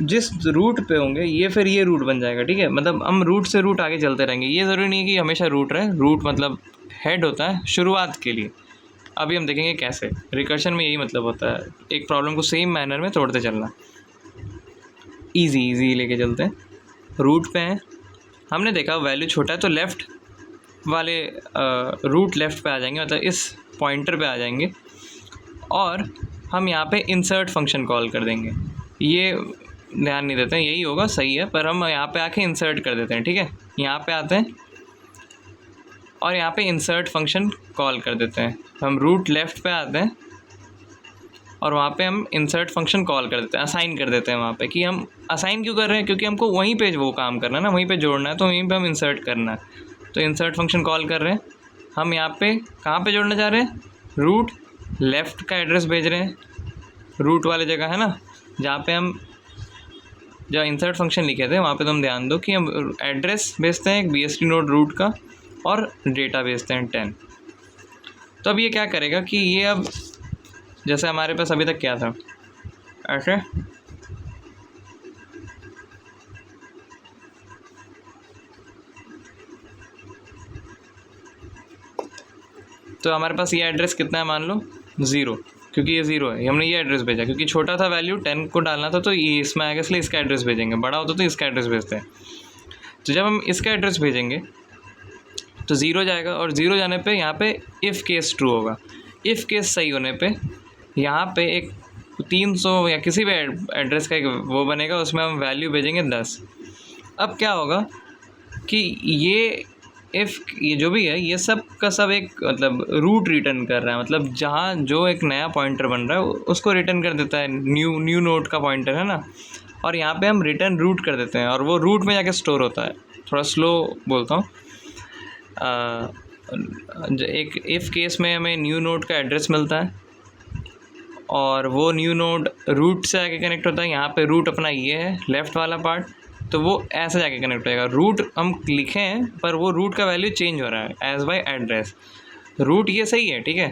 जिस रूट पे होंगे ये फिर ये रूट बन जाएगा, ठीक है। मतलब हम रूट से रूट आगे चलते रहेंगे, ये ज़रूरी नहीं है कि हमेशा रूट रहे, रूट मतलब हेड होता है शुरुआत के लिए। अभी हम देखेंगे कैसे रिकर्शन में यही मतलब होता है, एक प्रॉब्लम को सेम मैनर में तोड़ते चलना। ईजी लेके चलते हैं। रूट पे हैं, हमने देखा वैल्यू छोटा है तो लेफ़्ट वाले रूट लेफ़्ट पे आ जाएंगे, मतलब इस पॉइंटर पे आ जाएंगे और हम यहाँ पे इंसर्ट फंक्शन कॉल कर देंगे। ये ध्यान नहीं देते हैं, यही होगा, सही है, पर हम यहाँ पे आके इंसर्ट कर देते हैं। ठीक है, यहाँ पे आते हैं और यहाँ पे इंसर्ट फंक्शन कॉल कर देते हैं। हम रूट लेफ़्ट पे आते हैं और वहाँ पे हम इंसर्ट फंक्शन कॉल कर देते हैं, असाइन कर देते हैं वहाँ पे। कि हम असाइन क्यों कर रहे हैं, क्योंकि हमको वहीं पे वो काम करना है ना, वहीं पे जोड़ना है, तो वहीं पे हम इंसर्ट करना है। तो इंसर्ट फंक्शन कॉल कर रहे हैं, हम यहाँ पे कहाँ पे जोड़ना चाह रहे हैं, रूट लेफ़्ट का एड्रेस भेज रहे हैं, रूट वाले जगह है ना जहाँ पे हम जब इंसर्ट फंक्शन लिखे थे वहाँ पे तुम ध्यान दो कि हम एड्रेस भेजते हैं एक BST नोड रूट का और डेटा भेजते हैं 10। तो अब ये क्या करेगा कि ये अब जैसे हमारे पास अभी तक क्या था, ऐसे तो हमारे पास ये एड्रेस कितना है, मान लो 0, क्योंकि ये 0 है, हमने ये एड्रेस भेजा, क्योंकि छोटा था वैल्यू 10 को डालना था तो ये इसमें आएगा, इसलिए इसका एड्रेस भेजेंगे। बड़ा होता तो इसका एड्रेस भेजते हैं। तो जब हम इसका एड्रेस भेजेंगे तो 0 जाएगा और 0 जाने पे यहाँ पे इफ़ केस ट्रू होगा। इफ़ केस सही होने पे यहाँ पे एक 300 या किसी भी एड्रेस का एक वो बनेगा, उसमें हम वैल्यू भेजेंगे 10। अब क्या होगा कि ये ये जो भी है ये सब का सब एक मतलब रूट रिटर्न कर रहा है, मतलब जहाँ जो एक नया पॉइंटर बन रहा है उसको रिटर्न कर देता है, न्यू नोड का पॉइंटर है ना, और यहाँ पे हम रिटर्न रूट कर देते हैं और वो रूट में जाके स्टोर होता है। थोड़ा स्लो बोलता हूँ। एक इफ़ केस में हमें न्यू नोड का एड्रेस मिलता है और वो न्यू नोड रूट से आके कनेक्ट होता है। यहाँ पे रूट अपना ये है लेफ़्ट वाला पार्ट, तो वो ऐसे जाके कनेक्ट होएगा। रूट हम लिखे हैं पर वो रूट का वैल्यू चेंज हो रहा है एज बाय एड्रेस। रूट ये सही है, ठीक है,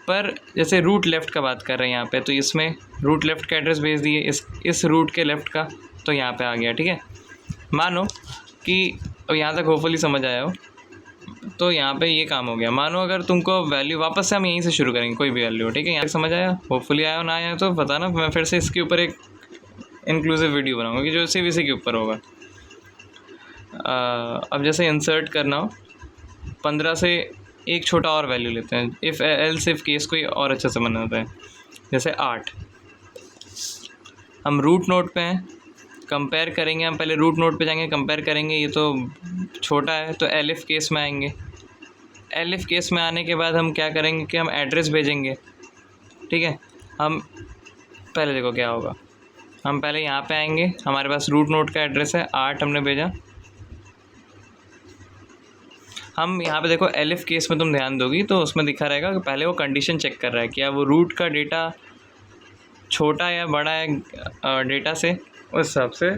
पर जैसे रूट लेफ़्ट का बात कर रहे हैं यहाँ पे, तो इसमें रूट लेफ़्ट का एड्रेस भेज दिए इस रूट के लेफ़्ट का, तो यहाँ पे आ गया। ठीक है, मानो कि यहाँ तक होपफुली समझ आया हो, तो यहाँ पे ये काम हो गया। मानो अगर तुमको वैल्यू वापस से हम यहीं से शुरू करेंगे, कोई भी वैल्यू, ठीक है, यहाँ तक समझ आया, होपफुली आया हो, ना आया तो बताना, मैं फिर से इसके ऊपर एक इंक्लूसिव वीडियो बनाऊंगा कि जो सिर्फ इसी के ऊपर होगा। अब जैसे इंसर्ट करना हो 15 से एक छोटा और वैल्यू लेते हैं, इफ़ एल्स इफ केस कोई और अच्छे से बनाता है, जैसे 8। हम रूट नोड पे हैं, कंपेयर करेंगे, हम पहले रूट नोड पे जाएंगे, कंपेयर करेंगे, ये तो छोटा है तो एलिफ केस में आएंगे। एलिफ केस में आने के बाद हम क्या करेंगे कि हम एड्रेस भेजेंगे। ठीक है, हम पहले देखो क्या होगा, हम पहले यहाँ पे आएंगे, हमारे पास रूट नोड का एड्रेस है 8 हमने भेजा। हम यहाँ पे देखो एलिफ केस में तुम ध्यान दोगी तो उसमें दिखा रहेगा कि पहले वो कंडीशन चेक कर रहा है क्या वो रूट का डेटा छोटा या बड़ा है डेटा से, उस हिसाब से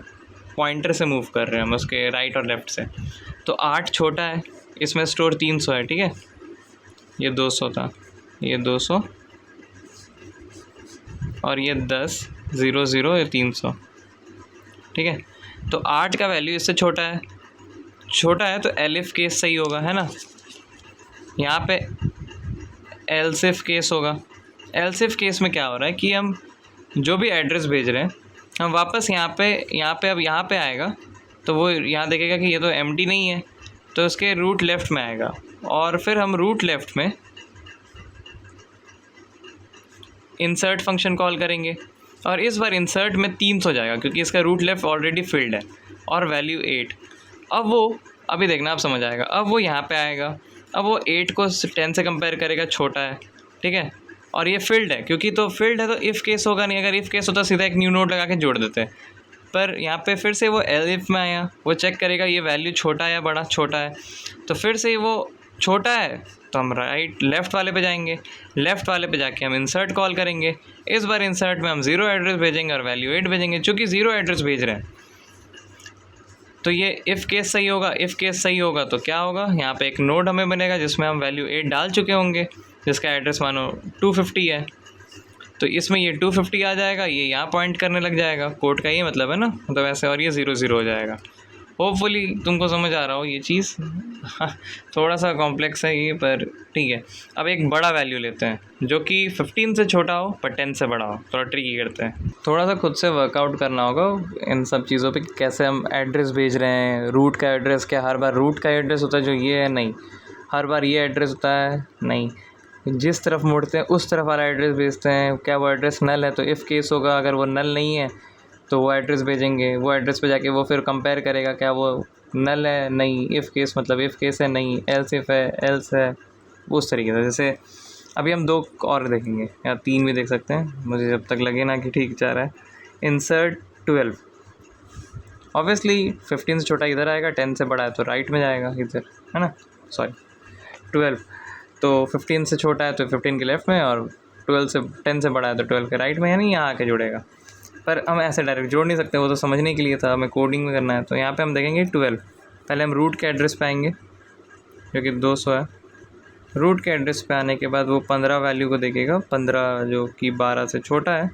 पॉइंटर से मूव कर रहे हैं हम उसके राइट और लेफ़्ट से। तो 8 छोटा है, इसमें स्टोर 300 है, ठीक है, ये 200 था, ये 200 और ये 10 0 0 ये 300। ठीक है, तो 8 का वैल्यू इससे छोटा है तो एलिफ केस सही होगा, है ना। यहाँ पे एल्सिफ केस होगा। एल्सिफ केस में क्या हो रहा है कि हम जो भी एड्रेस भेज रहे हैं हम वापस यहाँ पे अब यहाँ पे आएगा तो वो यहाँ देखेगा कि ये तो एम्प्टी नहीं है, तो उसके रूट लेफ़्ट में आएगा और फिर हम रूट लेफ़्ट में इंसर्ट फंक्शन कॉल करेंगे और इस बार इंसर्ट में 300 जाएगा क्योंकि इसका रूट लेफ़्ट ऑलरेडी फिल्ड है और वैल्यू 8। अब वो अभी देखना आप समझ आएगा, अब वो यहाँ पे आएगा, अब वो 8 को 10 से कंपेयर करेगा, छोटा है, ठीक है, और ये फिल्ड है, क्योंकि तो फिल्ड है तो इफ़ केस होगा नहीं, अगर इफ़ केस होता सीधा एक न्यू नोड लगा के जोड़ देते, पर यहाँ पे फिर से वो एलिफ में आया, वो चेक करेगा ये वैल्यू छोटा है या बड़ा, छोटा है, तो फिर से वो छोटा है तो हम राइट लेफ़्ट वाले पे जाएंगे, लेफ़्ट वाले पे जाके हम इंसर्ट कॉल करेंगे। इस बार इंसर्ट में हम 0 एड्रेस भेजेंगे और वैल्यू 8 भेजेंगे, चूँकि 0 एड्रेस भेज रहे हैं तो ये इफ़ केस सही होगा। इफ़ केस सही होगा तो क्या होगा, यहाँ पे एक नोड हमें बनेगा जिसमें हम वैल्यू 8 डाल चुके होंगे, जिसका एड्रेस मानो 250 है, तो इसमें ये 250 आ जाएगा, ये यहाँ पॉइंट करने लग जाएगा, कोड का ये मतलब है ना, मतलब ऐसे, और ये 0 0 हो जाएगा। होपफुली तुमको समझ आ रहा हो ये चीज़। थोड़ा सा कॉम्प्लेक्स है ये, पर ठीक है। अब एक बड़ा वैल्यू लेते हैं जो कि 15 से छोटा हो पर 10 से बड़ा हो, थोड़ा ट्रिकी करते हैं। थोड़ा सा खुद से वर्कआउट करना होगा इन सब चीज़ों पे, कैसे हम एड्रेस भेज रहे हैं। रूट का एड्रेस क्या हर बार रूट का एड्रेस होता है जो ये है? नहीं। हर बार ये एड्रेस होता है? नहीं। जिस तरफ मुड़ते हैं उस तरफ वाला एड्रेस भेजते हैं। क्या वो एड्रेस नल है? तो इफ़ केस होगा, अगर वो नल नहीं है तो वो एड्रेस भेजेंगे। वो एड्रेस पे जाके वो फिर कंपेयर करेगा क्या वो नल है? नहीं। इफ़ केस मतलब इफ़ केस है? नहीं। एल्स इफ़ है? एल्स है। उस तरीके से। जैसे अभी हम 2 और देखेंगे या 3 भी देख सकते हैं, मुझे जब तक लगे ना कि ठीक जा रहा है। इंसर्ट 12, ऑब्वियसली 15 से छोटा इधर आएगा, 10 से बड़ा है तो राइट में जाएगा इधर, है ना। सॉरी 12, तो 15 से छोटा है तो 15 के लेफ़्ट में, और 10 से बड़ा है तो 12 के राइट में, यानी यहाँ आके जुड़ेगा। पर हम ऐसे डायरेक्ट जोड़ नहीं सकते, वो तो समझने के लिए था, हमें कोडिंग में करना है। तो यहाँ पे हम देखेंगे 12, पहले हम रूट के एड्रेस पे आएंगे जो कि 200 है। रूट के एड्रेस पे आने के बाद वो 15 वैल्यू को देखेगा, 15 जो कि 12 से छोटा है,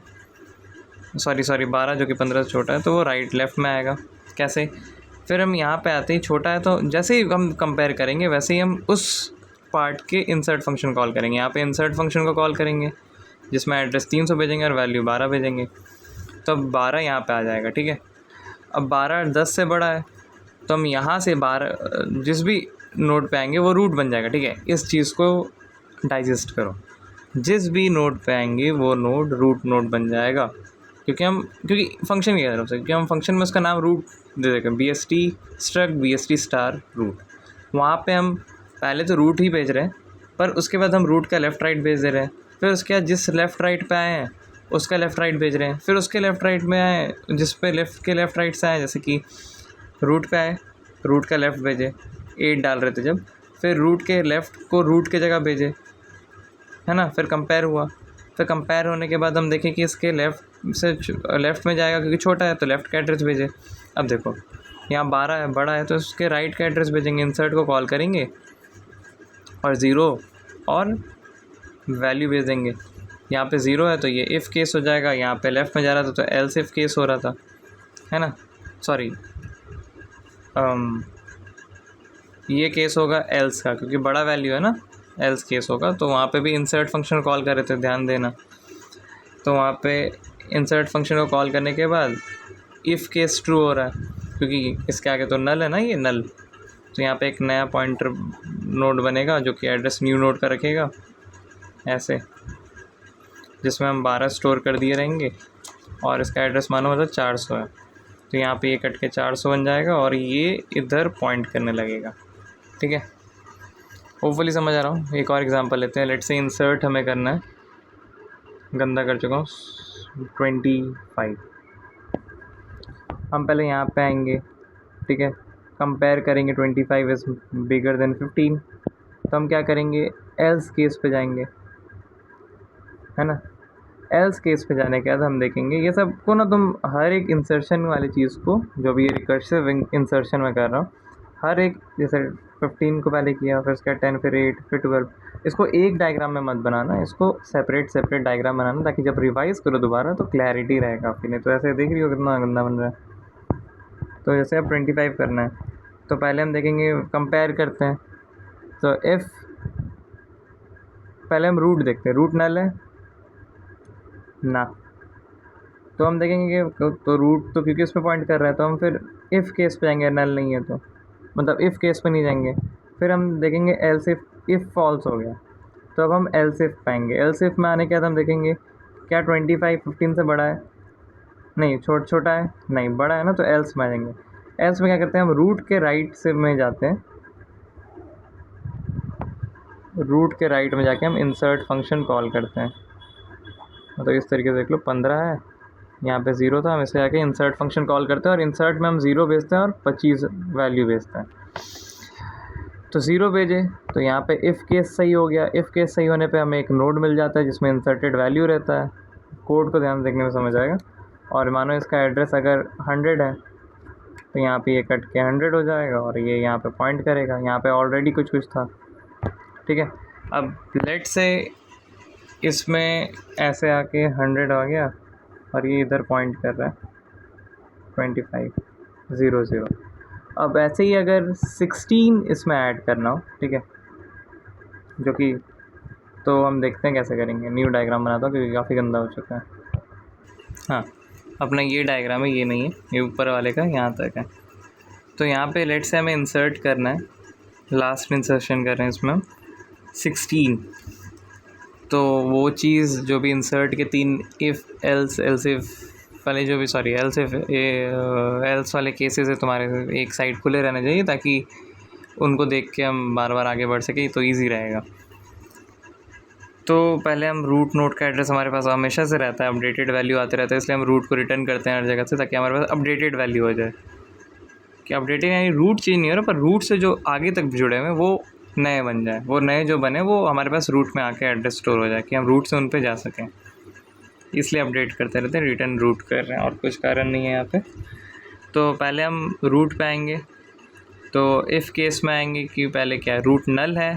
सॉरी 12 जो कि 15 से छोटा है, तो वो राइट लेफ़्ट में आएगा। कैसे? फिर हम यहाँ पे आते ही छोटा है तो जैसे ही हम कंपेयर करेंगे वैसे ही हम उस पार्ट के इंसर्ट फंक्शन कॉल करेंगे। यहाँ पे इंसर्ट फंक्शन को कॉल करेंगे जिसमें एड्रेस 300 भेजेंगे और वैल्यू 12 भेजेंगे, तो अब 12 यहाँ पे आ जाएगा। ठीक है। अब 12 10 से बड़ा है तो हम यहाँ से 12 जिस भी नोड पे आएंगे वो रूट बन जाएगा। ठीक है। इस चीज़ को डाइजेस्ट करो, जिस भी नोड पे आएंगे वो नोड रूट नोड बन जाएगा, क्योंकि फंक्शन की तरफ से, क्योंकि हम फंक्शन में उसका नाम रूट दे देंगे, BST struct BST star root. वहाँ पे हम पहले तो रूट ही भेज रहे हैं, पर उसके बाद हम रूट का लेफ़्ट राइट भेज दे रहे हैं। फिर उसके बाद जिस लेफ़्ट राइट पे आए हैं उसका लेफ़्ट राइट भेज रहे हैं। फिर उसके लेफ़्ट राइट में आए जिस पे लेफ़्ट के लेफ़्ट राइट से आए, जैसे कि रूट पे आए, रूट का लेफ़्ट भेजे, 8 डाल रहे थे जब, फिर रूट के लेफ़्ट को रूट के जगह भेजे, है ना। फिर कंपेयर हुआ, फिर कंपेयर होने के बाद हम देखें कि इसके लेफ़्ट से लेफ़्ट में जाएगा क्योंकि छोटा है, तो लेफ़्ट का एड्रेस भेजे। अब देखो यहाँ 12 है, बड़ा है, तो उसके राइट का एड्रेस भेजेंगे, इंसर्ट को कॉल करेंगे और 0 और वैल्यू भेज देंगे। यहाँ पे 0 है तो ये इफ़ केस हो जाएगा, यहाँ पे लेफ़्ट में जा रहा था तो एल्स इफ़ केस हो रहा था, है ना। सॉरी ये केस होगा एल्स का, क्योंकि बड़ा वैल्यू है ना, एल्स केस होगा। तो वहाँ पे भी इंसर्ट फंक्शन कॉल कर रहे थे, ध्यान देना। तो वहाँ पे इंसर्ट फंक्शन को कॉल करने के बाद इफ़ केस ट्रू हो रहा है क्योंकि इसके आगे तो नल है ना, ये नल। तो यहाँ पे एक नया पॉइंटर नोड बनेगा जो कि एड्रेस न्यू नोड का रखेगा ऐसे, जिसमें हम 12 स्टोर कर दिए रहेंगे और इसका एड्रेस मानो मतलब 400 है। तो यहाँ पे ये कट के 400 बन जाएगा और ये इधर पॉइंट करने लगेगा। ठीक है। होपफुली समझ आ रहा हूँ। एक और एग्जांपल लेते हैं। लेट्स से इंसर्ट हमें करना है, गंदा कर चुका हूँ, 25। हम पहले यहाँ पे आएंगे, ठीक है। कंपेयर करेंगे 25 इज़ बिगर देन 15, तो हम क्या करेंगे, एल्स केस पे जाएंगे, है ना। एल्स केस पे जाने के बाद हम देखेंगे ये सब को ना, तुम हर एक इंसर्शन वाली चीज़ को, जो भी ये रिकर्सिव इंसर्शन में कर रहा हूँ, हर एक, जैसे 15 को पहले किया, फिर उसका 10, फिर 8, फिर 12, इसको एक डायग्राम में मत बनाना, इसको सेपरेट डायग्राम बनाना, ताकि जब रिवाइज करो दोबारा तो क्लैरिटी रहे काफ़ी। नहीं तो ऐसे देख रही हो कितना गंदा बन रहा है। तो जैसे अब 25 करना है तो पहले हम देखेंगे, कंपेयर करते हैं। तो इफ़ पहले हम रूट देखते हैं, रूट नल है ना, तो हम देखेंगे कि तो रूट तो क्योंकि इस पे पॉइंट कर रहा है, तो हम फिर इफ़ केस पे जाएंगे, नल नहीं है तो, मतलब इफ़ केस पे नहीं जाएंगे। फिर हम देखेंगे एल्स इफ़ फॉल्स हो गया तो अब हम एल्स इफ़ पाएंगे। एल्स इफ़ में आने के बाद हम देखेंगे क्या 25 15 से बड़ा है, नहीं, छोटा है, नहीं, बड़ा है ना, तो एल्स में आ जाएंगे। एल्स में क्या करते हैं, हम रूट के राइट से में जाते हैं, रूट के राइट में जाके हम इंसर्ट फंक्शन कॉल करते हैं। तो इस तरीके से देख लो, 15 है, यहाँ पे 0 था, हम इसे जाके इंसर्ट फंक्शन कॉल करते हैं और इंसर्ट में हम 0 भेजते हैं और 25 वैल्यू भेजते हैं। तो 0 भेजे तो यहाँ पे इफ़ केस सही हो गया। इफ़ केस सही होने पे हमें एक नोड मिल जाता है जिसमें इंसर्टेड वैल्यू रहता है। कोड को ध्यान से देखने में समझ आएगा। और मानो इसका एड्रेस अगर 100 है तो यहाँ पे ये कट के 100 हो जाएगा और ये यहाँ पे पॉइंट करेगा। यहाँ पे ऑलरेडी कुछ था, ठीक है। अब लेट से इसमें ऐसे आके 100 आ गया और ये इधर पॉइंट कर रहा है 25 0 0। अब ऐसे ही अगर 16 इसमें ऐड करना हो, ठीक है, जो कि तो हम देखते हैं कैसे करेंगे। न्यू डायग्राम बनाता हूँ क्योंकि काफ़ी गंदा हो चुका है। हाँ, अपना ये डायग्राम है, ये नहीं है, ये ऊपर वाले का यहाँ तक है। तो यहाँ पे लेट से हमें इंसर्ट करना है, लास्ट इंसर्शन कर रहे हैं इसमें हम 16। तो वो चीज़ जो भी इंसर्ट के 3 इफ़ एल्स इफ वाले जो भी एल्स वाले केसेस है तुम्हारे, एक साइड खुले रहने चाहिए ताकि उनको देख के हम बार बार आगे बढ़ सकें, तो ईजी रहेगा। तो पहले हम रूट नोड का एड्रेस हमारे पास हमेशा से रहता है, अपडेटेड वैल्यू आते रहता है, इसलिए हम रूट को रिटर्न करते हैं हर जगह से ताकि हमारे पास अपडेटेड वैल्यू हो जाए। कि अपडेटेड यानी रूट चेंज नहीं हो रहा, पर रूट से जो आगे तक जुड़े हुए हैं वो नए बन जाए, वो नए जो बने वो हमारे पास रूट में आके एड्रेस स्टोर हो जाए कि हम रूट से उन पे जा सकें, इसलिए अपडेट करते रहते हैं, रिटर्न रूट कर रहे हैं, और कुछ कारण नहीं है यहाँ पे। तो पहले हम रूट पे आएंगे, तो इफ़ केस में आएंगे कि पहले क्या है, रूट नल है,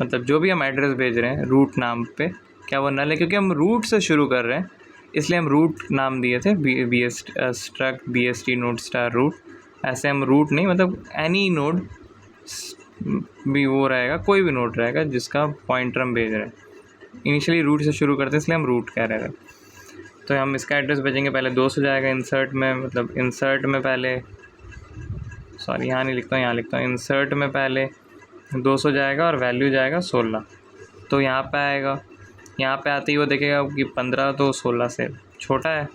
मतलब जो भी हम एड्रेस भेज रहे हैं रूट नाम पे, क्या वो नल है? क्योंकि हम रूट से शुरू कर रहे हैं इसलिए हम रूट नाम दिए थे, struct BST node star root. ऐसे हम रूट नहीं, मतलब एनी नोड भी वो रहेगा, कोई भी नोड रहेगा जिसका पॉइंटर हम भेज रहे हैं। इनिशियली रूट से शुरू करते हैं इसलिए हम रूट कह रहे थे। तो हम इसका एड्रेस भेजेंगे, पहले 2 हो जाएगा इंसर्ट में, मतलब इंसर्ट में पहले, सॉरी यहाँ नहीं लिखता हूँ, यहाँ लिखता हूँ, इंसर्ट में पहले 200 जाएगा और वैल्यू जाएगा 16। तो यहाँ पे आएगा, यहाँ पे आते ही वो देखेगा कि 15 तो 16 से छोटा है,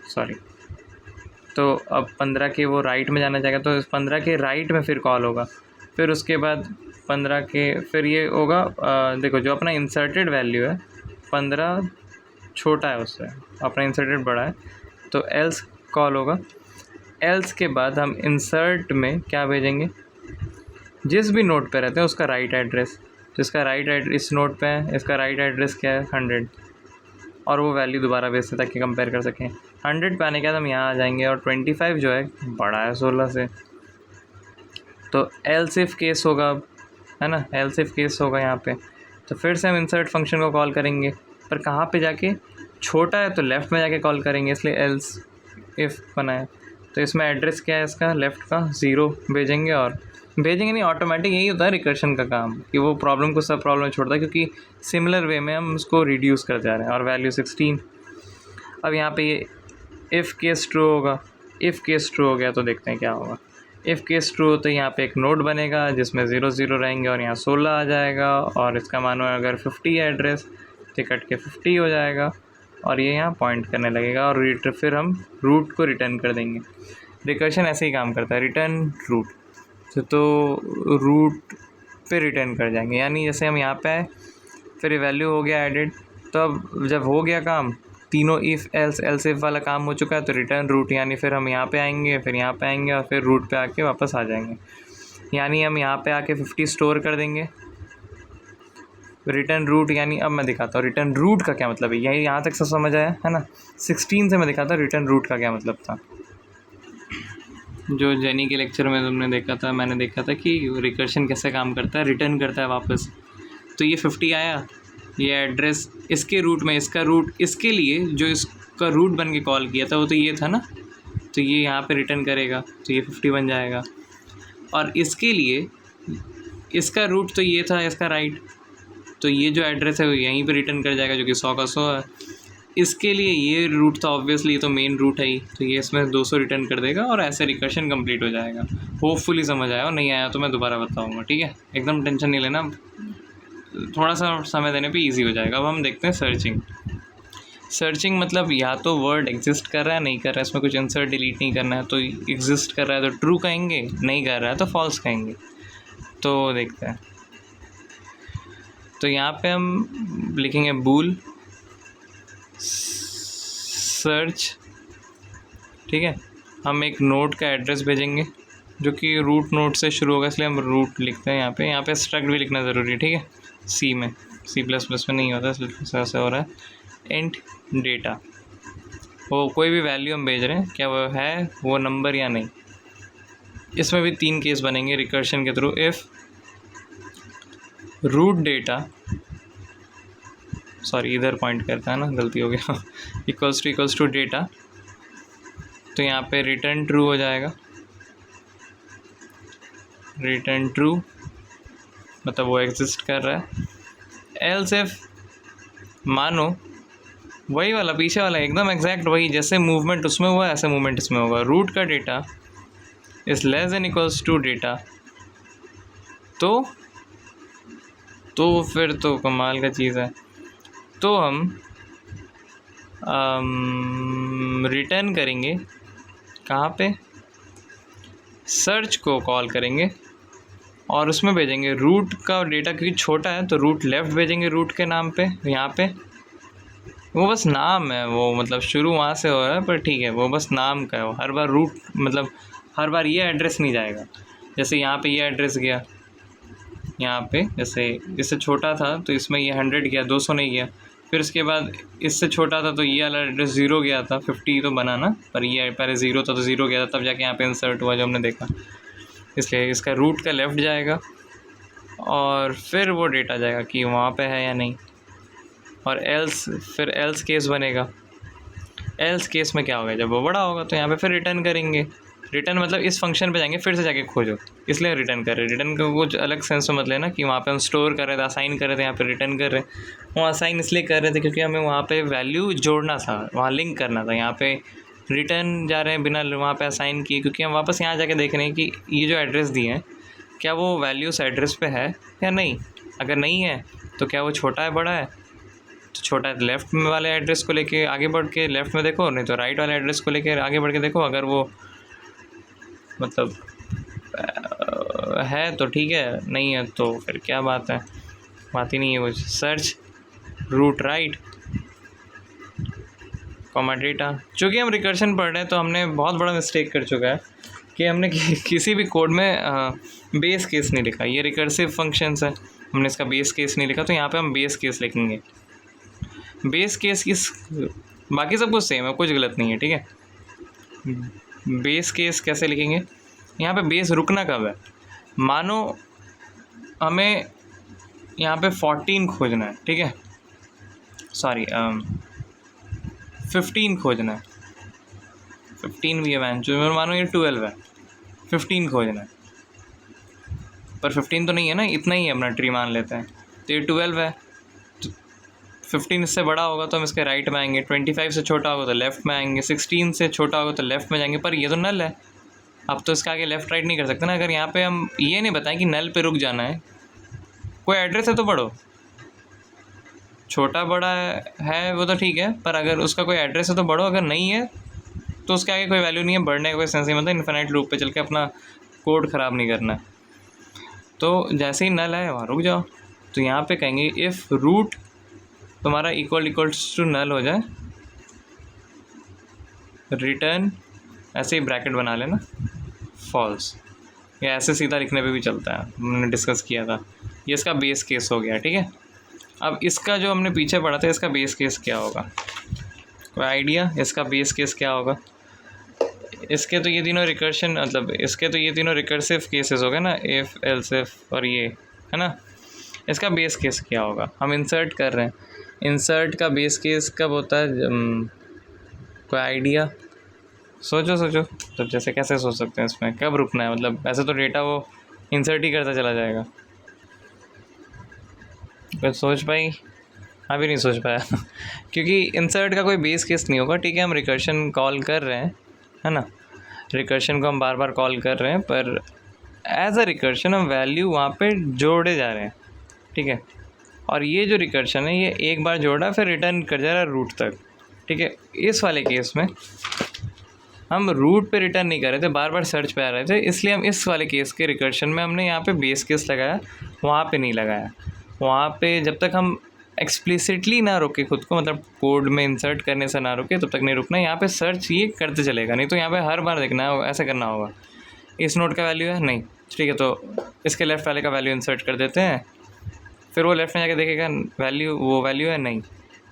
सॉरी। तो अब 15 के वो राइट में जाना चाहेगा, तो इस 15 के राइट में फिर कॉल होगा, फिर उसके बाद 15 के फिर ये होगा, देखो जो अपना इंसर्टेड वैल्यू है 15 छोटा है उससे, अपना इंसर्टेड बड़ा है, तो एल्स कॉल होगा। एल्स के बाद हम इंसर्ट में क्या भेजेंगे, जिस भी नोड पे रहते हैं उसका राइट एड्रेस, जिसका राइट एड्रेस इस नोड पे है, इसका राइट एड्रेस क्या है 100, और वो वैल्यू दोबारा भेजते ताकि कंपेयर कर सकें। 100 पे आने के बाद हम यहाँ आ जाएंगे, और 25 जो है बड़ा है 16 से, तो एल्स इफ केस होगा, है ना, एल्स इफ केस होगा यहाँ पे। तो फिर से हम इंसर्ट फंक्शन को कॉल करेंगे, पर कहाँ पे जाके, छोटा है तो लेफ़्ट में जाके कॉल करेंगे, इसलिए एल्स इफ़ बनाए। तो इसमें एड्रेस क्या है इसका, लेफ़्ट का 0 भेजेंगे, और भेजेंगे नहीं, ऑटोमेटिक यही होता है रिकर्शन का काम कि वो प्रॉब्लम को सब प्रॉब्लम में छोड़ता है, क्योंकि सिमिलर वे में हम उसको रिड्यूस कर जा रहे हैं। और वैल्यू 16। अब यहाँ पे ये इफ़ केस ट्रू होगा, इफ़ केस ट्रू हो गया तो देखते हैं क्या होगा। इफ़ केस ट्रू हो तो यहाँ पे एक नोड बनेगा जिसमें 0 0 रहेंगे, और यहाँ 16 आ जाएगा, और इसका मानो अगर 50 है एड्रेस तो कट के 50 हो जाएगा, और ये यहाँ पॉइंट करने लगेगा, और फिर हम रूट को रिटर्न कर देंगे। रिकर्शन ऐसे ही काम करता है, रिटर्न रूट। तो रूट पे रिटर्न कर जाएंगे, यानी जैसे हम यहाँ पे आए, फिर ये वैल्यू हो गया एडिड, तो अब जब हो गया काम, तीनों इफ़ एल्स इफ वाला काम हो चुका है, तो रिटर्न रूट, यानी फिर हम यहाँ पे आएंगे, फिर यहाँ पे आएंगे, और फिर रूट पे आके वापस आ जाएंगे। यानी हम यहाँ पे आके 50 स्टोर कर देंगे। रिटर्न रूट, यानी अब मैं दिखाता हूँ रिटर्न रूट का क्या मतलब है, यही यहाँ तक सब समझ आया है ना। 16 से मैं दिखाता हूँ रिटर्न रूट का क्या मतलब था। जो जेनी के लेक्चर में तुमने देखा था, मैंने देखा था कि रिकर्शन कैसे काम करता है, रिटर्न करता है वापस। तो ये 50 आया, ये एड्रेस इसके रूट में, इसका रूट इसके लिए जो इसका रूट बन के कॉल किया था वो तो ये था ना, तो ये यहाँ पे रिटर्न करेगा, तो ये 50 बन जाएगा। और इसके लिए इसका रूट तो ये था, इसका राइट, तो ये जो एड्रेस है वो यहीं पे रिटर्न कर जाएगा, जो कि 100 का 100 है। इसके लिए ये रूट था ऑब्वियसली, ये तो मेन रूट है ही, तो ये इसमें 200 रिटर्न कर देगा, और ऐसे रिकर्शन कंप्लीट हो जाएगा। होपफुली समझ आया, और नहीं आया तो मैं दोबारा बताऊँगा, ठीक है। एकदम टेंशन नहीं लेना, थोड़ा सा समय देने पे इजी हो जाएगा। अब हम देखते हैं सर्चिंग। सर्चिंग मतलब या तो वर्ड एग्जिस्ट कर रहा है, नहीं कर रहा है, इसमें कुछ इंसर्ट डिलीट नहीं करना है, तो एग्जिस्ट कर रहा है तो ट्रू कहेंगे, नहीं कर रहा है तो फॉल्स कहेंगे। तो देखते हैं, तो यहाँ पे हम लिखेंगे बूल सर्च, ठीक है। हम एक नोड का एड्रेस भेजेंगे जो कि रूट नोड से शुरू होगा, इसलिए हम रूट लिखते हैं। यहाँ पे स्ट्रक्ट भी लिखना ज़रूरी है, ठीक है। सी में, C++ में नहीं होता, इसलिए ऐसे हो रहा है। इंट डेटा, वो कोई भी वैल्यू हम भेज रहे हैं, क्या वो है वो नंबर या नहीं। इसमें भी 3 केस बनेंगे रिकर्शन के थ्रू। इफ़ रूट डेटा, सॉरी इधर पॉइंट करता है ना, गलती हो गया, इक्वल्स टू डेटा, तो यहाँ पे रिटर्न ट्रू हो जाएगा, रिटर्न ट्रू, मतलब वो एग्जिस्ट कर रहा है। एल्स इफ मानो वही वाला पीछे वाला एकदम एग्जैक्ट वही, जैसे मूवमेंट उसमें हुआ ऐसे मूवमेंट इसमें होगा। रूट का data is less than equals to data, तो फिर तो कमाल का चीज़ है। तो हम रिटर्न करेंगे कहाँ पे, सर्च को कॉल करेंगे और उसमें भेजेंगे रूट का डेटा, क्योंकि छोटा है तो रूट लेफ़्ट भेजेंगे रूट के नाम पे। यहाँ पे वो बस नाम है, वो मतलब शुरू वहाँ से हो रहा है पर ठीक है, वो बस नाम का है। वो हर बार रूट मतलब हर बार ये एड्रेस नहीं जाएगा। जैसे यहाँ पे ये एड्रेस गया, यहाँ पे जैसे इससे छोटा था तो इसमें ये 100 गया, 200 नहीं गया। फिर इसके बाद इससे छोटा था तो ये वाला एड्रेस 0 गया था, 50 तो बनाना, पर ये पहले 0 था तो 0 गया था, तब जाके यहाँ पे इंसर्ट हुआ जो हमने देखा। इसलिए इसका रूट का लेफ़्ट जाएगा और फिर वो डेटा जाएगा कि वहाँ पे है या नहीं। और फिर एल्स केस बनेगा। एल्स केस में क्या होगा, जब वो बड़ा होगा तो यहाँ पे फिर रिटर्न करेंगे। रिटर्न मतलब इस फंक्शन पे जाएंगे, फिर से जाके खोजो, इसलिए रिटर्न कर रहे हैं। रिटर्न को कुछ अलग सेंस में मत लेना कि वहाँ पे हम स्टोर कर रहे थे, असाइन कर रहे थे, यहाँ पे रिटर्न कर रहे हैं। वो असाइन इसलिए कर रहे थे क्योंकि हमें वहाँ पे वैल्यू जोड़ना था, वहाँ लिंक करना था। यहाँ पे रिटर्न जा रहे हैं बिना वहाँ पे असाइन किए, क्योंकि हम वापस यहाँ जाके देख रहे हैं कि ये जो एड्रेस दिए हैं क्या वो वैल्यू उस एड्रेस पे है या नहीं। अगर नहीं है तो क्या वो छोटा है बड़ा है, तो छोटा लेफ़्ट में वाले एड्रेस को लेके आगे बढ़ के लेफ़्ट में देखो, नहीं तो राइट वाले एड्रेस को लेके आगे बढ़ के देखो। अगर वो मतलब है तो ठीक है, नहीं है तो फिर क्या बात है, बात ही नहीं है कुछ। Search root right comma data. चूँकि हम रिकर्शन पढ़ रहे हैं तो हमने बहुत बड़ा मिस्टेक कर चुका है कि हमने किसी भी कोड में बेस केस नहीं लिखा। ये रिकर्सिव फंक्शंस है, हमने इसका बेस केस नहीं लिखा, तो यहाँ पे हम बेस केस लिखेंगे। बेस केस किस, बाकी सब कुछ सेम है, कुछ गलत नहीं है, ठीक है। बेस केस कैसे लिखेंगे, यहाँ पे बेस रुकना कब है। मानो हमें यहाँ पे 14 खोजना है, ठीक है, सॉरी 15 खोजना है। 15 भी है, जो मानो ये 12 है, 15 खोजना है, पर 15 तो नहीं है ना, इतना ही है अपना ट्री मान लेते हैं। तो ये 12 है, तो 15 इससे बड़ा होगा तो हम इसके राइट में आएंगे, 25 से छोटा होगा तो लेफ़्ट में आएंगे, 16 से छोटा होगा तो लेफ़्ट में जाएंगे। पर ये तो नल है, अब तो इसका आगे लेफ़्ट राइट नहीं कर सकते ना। अगर यहाँ पे हम ये नहीं बताएं कि नल पे रुक जाना है, कोई एड्रेस है तो बढ़ो, छोटा बड़ा है वो तो ठीक है, पर अगर उसका कोई एड्रेस है तो बढ़ो, अगर नहीं है तो उसके आगे कोई वैल्यू नहीं है, बढ़ने का कोई सेंस नहीं, मतलब इन्फिनाइट लूप पे चल के अपना कोड ख़राब नहीं करना है। तो जैसे ही नल है वहाँ रुक जाओ। तो यहाँ पे कहेंगे इफ़ रूट तुम्हारा इक्वल्स टू नल हो जाए, रिटर्न, ऐसे ही ब्रैकेट बना लेना, फॉल्स। या ऐसे सीधा लिखने पे भी चलता है, हमने डिस्कस किया था। ये इसका बेस केस हो गया, ठीक है। अब इसका जो हमने पीछे पढ़ा था, इसका बेस केस क्या होगा, कोई आइडिया, इसका बेस केस क्या होगा। इसके तो ये तीनों रिकर्शन, मतलब इसके तो ये तीनों रिकर्सिव केसेस हो गए ना, इफ़ एल्स इफ और ये, है ना। इसका बेस केस क्या होगा, हम इंसर्ट कर रहे हैं, इंसर्ट का बेस केस कब होता है, कोई आइडिया, सोचो तब जैसे कैसे सोच सकते हैं इसमें, कब रुकना है, मतलब ऐसे तो डेटा वो इंसर्ट ही करता चला जाएगा। कुछ सोच पाई, अभी नहीं सोच पाया क्योंकि इंसर्ट का कोई बेस केस नहीं होगा, ठीक है। हम रिकर्शन कॉल कर रहे हैं, है ना, रिकर्शन को हम बार बार कॉल कर रहे हैं, पर एज अ रिकर्शन हम वैल्यू वहाँ पे जोड़े जा रहे हैं, ठीक है। और ये जो रिकर्शन है ये एक बार जोड़ा फिर रिटर्न कर जा रहा है रूट तक, ठीक है। इस वाले केस में हम रूट पे रिटर्न नहीं कर रहे थे, बार बार सर्च पे आ रहे थे, इसलिए हम इस वाले केस के रिकर्शन में हमने यहाँ पे बेस केस लगाया, वहाँ पे नहीं लगाया। वहाँ पे जब तक हम एक्सप्लिसिटली ना रोके खुद को, मतलब कोड में इंसर्ट करने से ना रोके, तब तक नहीं रुकना। यहाँ पे सर्च ये करते चलेगा, नहीं तो यहाँ पे हर बार देखना है, ऐसा करना होगा। इस नोड का वैल्यू है नहीं, ठीक है, तो इसके लेफ़्ट वाले का वैल्यू इंसर्ट कर देते हैं, फिर वो लेफ़्ट में जाके देखेगा वैल्यू, वो वैल्यू है नहीं,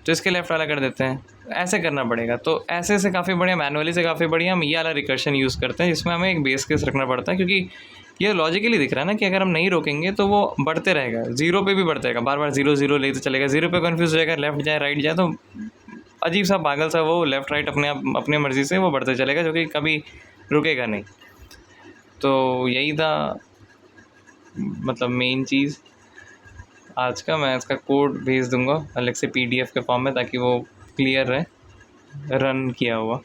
तो इसके लेफ़्ट वाला कर देते हैं, ऐसे करना पड़ेगा। तो ऐसे से काफ़ी बढ़िया, मैनुअली से काफ़ी बढ़िया हम ये वाला रिकर्शन यूज़ करते हैं, जिसमें हमें एक बेस केस रखना पड़ता है, क्योंकि ये लॉजिकली दिख रहा है ना कि अगर हम नहीं रोकेंगे तो वो बढ़ते रहेगा, 0 पे भी बढ़ता रहेगा, बार बार 0 0 लेते चलेगा, 0 पे कन्फ्यूज़ हो जाएगा, लेफ़्ट जाए राइट जाए, तो अजीब सा पागल सा वो लेफ़्ट राइट अपने आप अपनी मर्ज़ी से वो बढ़ते चलेगा, जो कि कभी रुकेगा नहीं। तो यही था मतलब मेन चीज़ आज का, मैं इसका कोड भेज दूंगा अलग से PDF के फॉर्म में, ताकि वो क्लियर रहे रन किया हुआ।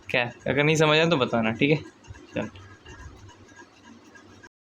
क्या अगर नहीं समझ आया तो बताना, ठीक है। चल।